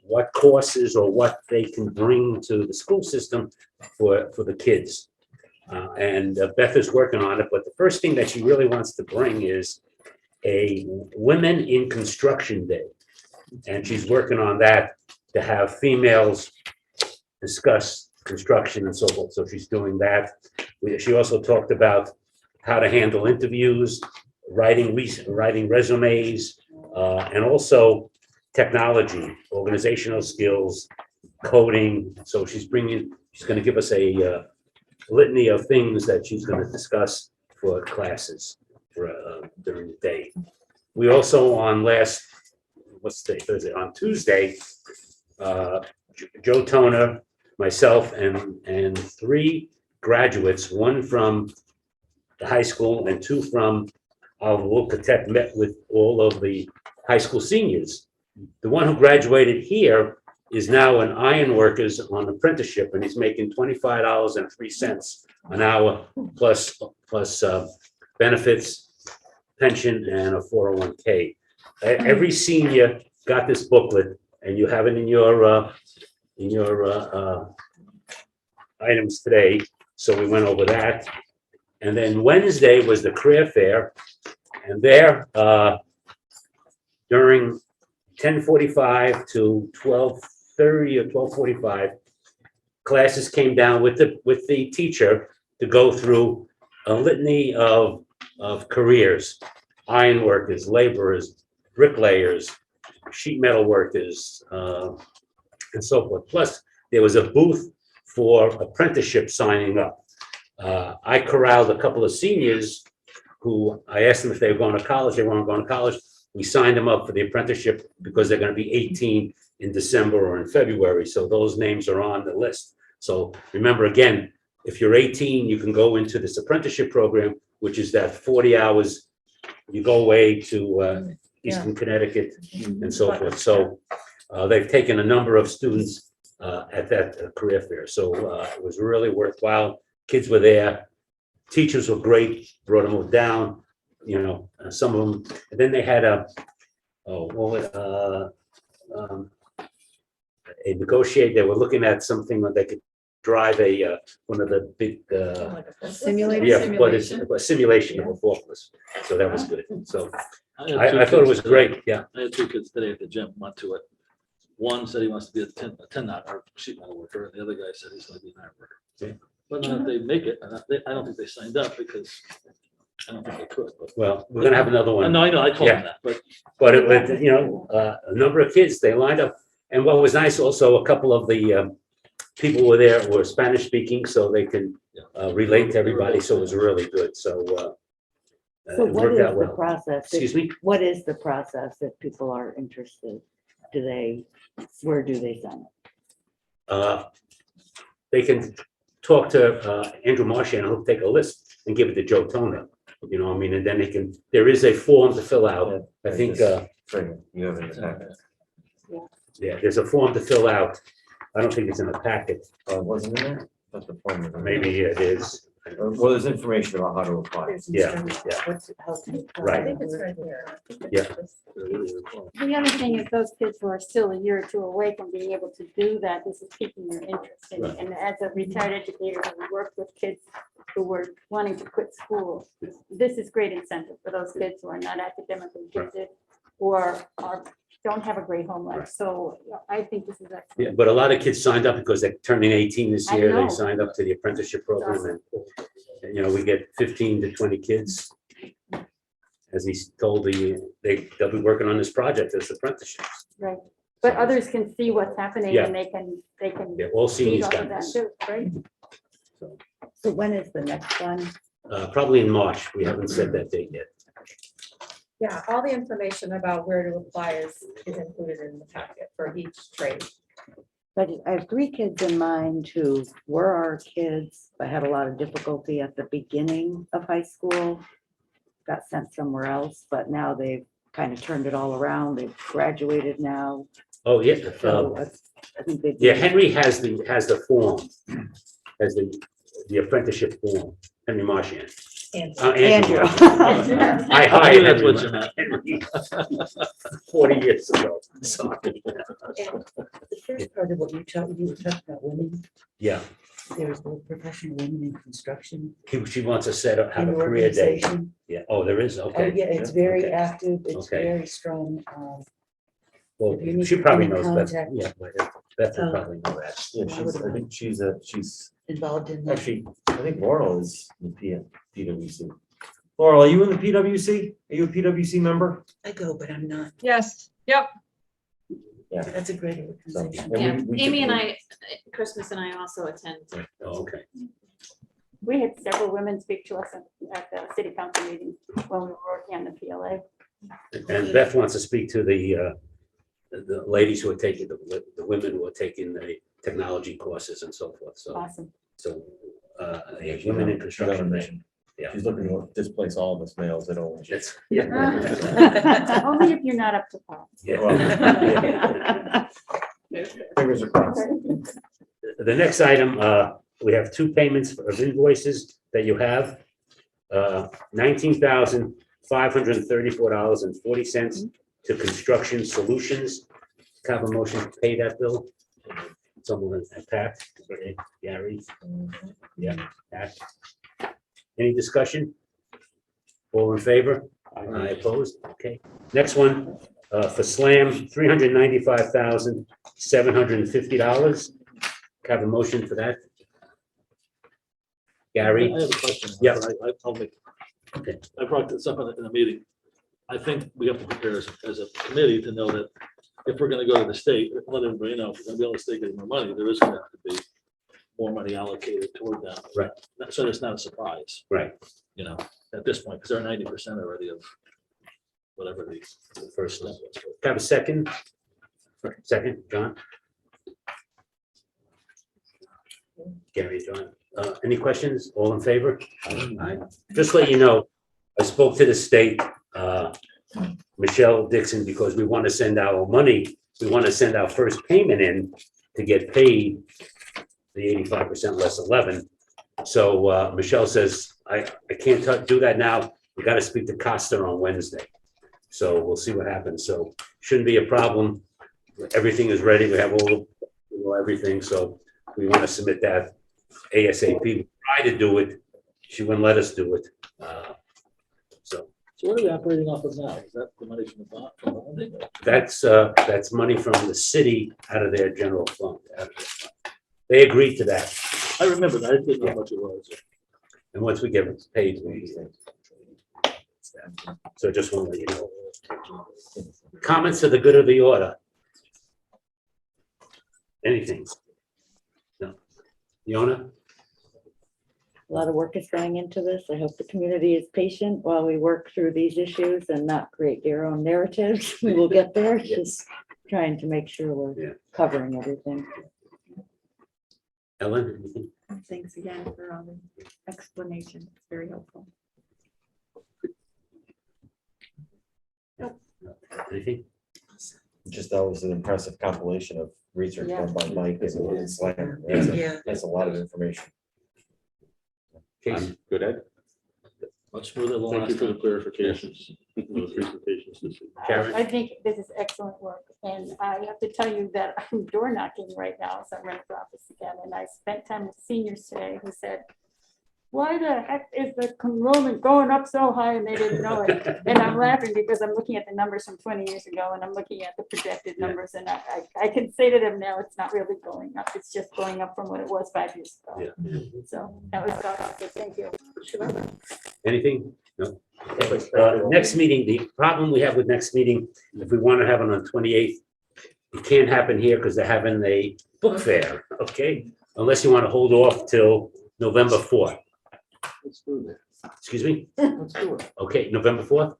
what courses or what they can bring to the school system for the kids. And Beth is working on it, but the first thing that she really wants to bring is a Women in Construction Day. And she's working on that to have females discuss construction and so forth. So she's doing that. She also talked about how to handle interviews, writing resumes, and also technology, organizational skills, coding. So she's going to give us a litany of things that she's going to discuss for classes during the day. We also, on last what's the Thursday? On Tuesday, Joe Toner, myself, and 3 graduates, one from the high school and 2 from Local Tech, met with all of the high school seniors. The one who graduated here is now an iron workers on apprenticeship, and he's making $25.03 an hour plus benefits, pension, and a 401k. Every senior got this booklet, and you have it in your items today. So we went over that. And then Wednesday was the career fair, and there during 10:45 to 12:30 or 12:45, classes came down with the teacher to go through a litany of careers: iron workers, laborers, bricklayers, sheet metal workers, and so forth. Plus, there was a booth for apprenticeship signing up. I corralled a couple of seniors who I asked them if they were going to college. They weren't going to college. We signed them up for the apprenticeship because they're going to be 18 in December or in February. So those names are on the list. So remember, again, if you're 18, you can go into this apprenticeship program, which is that 40 hours. You go away to Eastern Connecticut and so forth. So they've taken a number of students at that career fair. So it was really worthwhile. Kids were there. Teachers were great, brought them all down, some of them. And then they had a negotiate. They were looking at something that they could drive one of the big, a simulation of a forklift. So that was good. So I thought it was great. Yeah. I had 2 kids today at the gym, went to it. One said he wants to be a 10 knot or sheet metal worker, and the other guy said he's going to be an iron worker. Okay. But if they make it, I don't think they signed up because I don't think they could. But Well, we're gonna have another one. no, I know, I told them Yeah. that, But it was, a number of kids, they lined up. And what was nice also, a couple of the people were there were Spanish speaking, so they can relate to everybody. So it was really good. So So it what worked is out the well. process? Excuse me? What is the process if people are interested? Where do they sign up? They can talk to Andrew Marchand, who'll take a list and give it to Joe Toner. And then there is a form to fill out. I think, You have it in the packet. yeah, there's a form to fill out. I don't think it's in the packet. Wasn't in there? That's the point. Maybe it is. Well, there's information about how to apply. Yeah, Right. I think it's right there. Yeah. The other thing is those kids who are still a year or 2 away from being able to do that, this is piquing their interest. And as a retired educator who worked with kids who were wanting to quit school, this is great incentive for those kids who are not academically gifted or don't have a great home life. So I think this is excellent. Yeah, but a lot of kids signed up because they're turning 18 this I year. They know. signed up to the apprenticeship program and, we get 15 to 20 kids. As he's told, they'll be working on this project as apprenticeships. Right. But others can see what's happening Yeah. and they can Yeah, all feed seniors off got of that this. too, right? So when is the next one? Probably in March. We haven't said that date yet. Yeah, all the information about where to apply is included in the packet for each trade. But I have 3 kids in mind who were our kids, but had a lot of difficulty at the beginning of high school. Got sent somewhere else, but now they've kind of turned it all around. They've graduated now. Oh, yeah. So I think they. Yeah, Henry has the form, has the apprenticeship form, Henry Marchand. Andrew. I I hired knew that's what you Henry meant. 40 years ago. Sorry. The first part of what you were talking about women, Yeah, there's no professional women in construction. she wants to have in a career day. organization. Yeah, oh, there is, Oh, okay. yeah, it's very Okay. active, it's Okay. very strong. Well, if you need she to probably get in knows that, contact, yeah, Beth will probably know that. Yeah, I think she's involved in that. actually, I think Laurel is in the PWC. Laurel, are you in the PWC? Are you a PWC member? I go, but I'm not. Yes, yep. Yeah. That's a great So, organization. Yeah, we Amy and typically- Christmas and I also attend. Oh, okay. We had several women speak to us at the city council meeting when we were working on the PLA. And Beth wants to speak to the the ladies who are taking, the women who are taking the technology courses and so forth, so. Awesome. So, women in construction. Yeah. She's looking to displace all of us males that only. That's, Only if you're not up to par. yeah. Fingers are crossed. The next item, we have two payments of invoices that you have. $19,534.40 to Construction Solutions. Can I have a motion to pay that bill? Someone, Pat, okay, Gary? Yeah, Pat. Any discussion? All in favor? I opposed, okay. Next one, for SLAM, $395,750. Can I have a motion for that? Gary? I have a question. Yeah. I'll make, Okay. I brought this up in a meeting. I think we have to prepare as a committee to know that if we're gonna go to the state, let everybody know, if we're gonna be able to state getting more money, there is gonna have to be more money allocated toward that. Right. So it's not a surprise, Right, you know, at this point, because they're 90% already of whatever the first step one. was. Can I have a second? Second, John? Gary, John, any questions? All in favor? Aye. Just let you know, I spoke to the state, Michelle Dixon, because we want to send our money, we want to send our first payment in to get paid the 85% less 11. So Michelle says, I can't do that now. We got to speak to Costa on Wednesday. So we'll see what happens. So shouldn't be a problem. Everything is ready. We have all, everything. So we want to submit that ASAP. We tried to do it. She wouldn't let us do it. So So what are we operating off of now? Is that the money from the bond? From the lending? that's money from the city out of their general fund. They agreed to that. I remember that. I didn't know how much it was. And once we get it paid, so just want to let you know. Comments to the good of the order? Anything? No. Yona? A lot of work is going into this. I hope the community is patient while we work through these issues and not create their own narratives. We will get there, just trying to make sure we're covering everything. Ellen? Anything? Thanks again for all the explanation. It's very helpful. Anything? Just that was an impressive compilation of research done by Mike and Slam. Yeah. That's a lot of information. Case. Good, Ed? Much smoother than Thank you last for the time. clarifications, those presentations. Karen? I think this is excellent work, and I have to tell you that I'm door knocking right now, so I'm running for office again, and I spent time with seniors today who said, why the heck is the enrollment going up so high, and they didn't know it? And I'm laughing because I'm looking at the numbers from 20 years ago, and I'm looking at the projected numbers, and I can say to them now, it's not really going up, it's just going up from what it was 5 years ago. Yeah. So that was awesome, so thank you. Anything? No? Next meeting, the problem we have with next meeting, if we want to have it on 28th, it can't happen here because they're having a book fair, okay? Unless you want to hold off till November 4th. Let's do that. Excuse me? Let's do it. Okay, November 4th?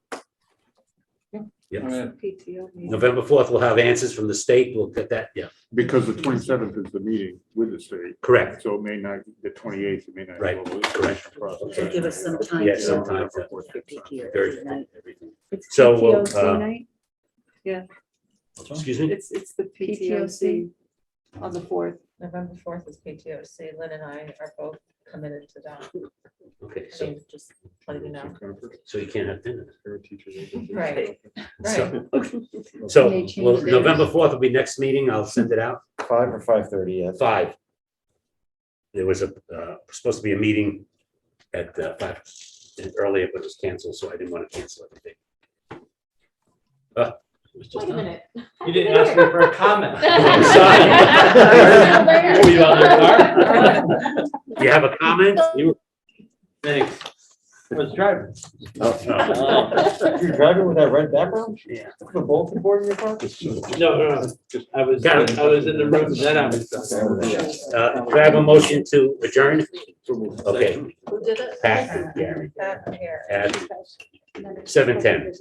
Yeah. PTO meeting. November 4th, we'll have answers from the state. We'll get that, yeah, Because the 27th is the meeting with the state. correct. So it may not, the 28th, it may not. Right, have all the correct. information processed. So give us some time. Yeah, to- sometime. PTO Very, night. everything. It's So, we'll, PTOC night. Yeah, Excuse me? it's the PTOC on the 4th. November 4th is PTOC. Lynn and I are both committed to that. Okay, I so, mean, just letting you know. so you can't have dinner. Right, So, right. so, May change well, days. November 4th will be next meeting. I'll send it out. 5 or 5:30, yeah. 5. There was supposed to be a meeting at 5 earlier, but it was canceled, so I didn't want to cancel everything. Wait a minute. You didn't ask me for a comment. I'm sorry. Were you on their car? Do you have a comment? Thanks. I was driving. You're driving with that red background? Yeah. The bulletin board in your car? No, I was in the room, then I was. Do I have a motion to adjourn? Okay, Who did it? Pat and Gary Pat and Gary. at 7:10.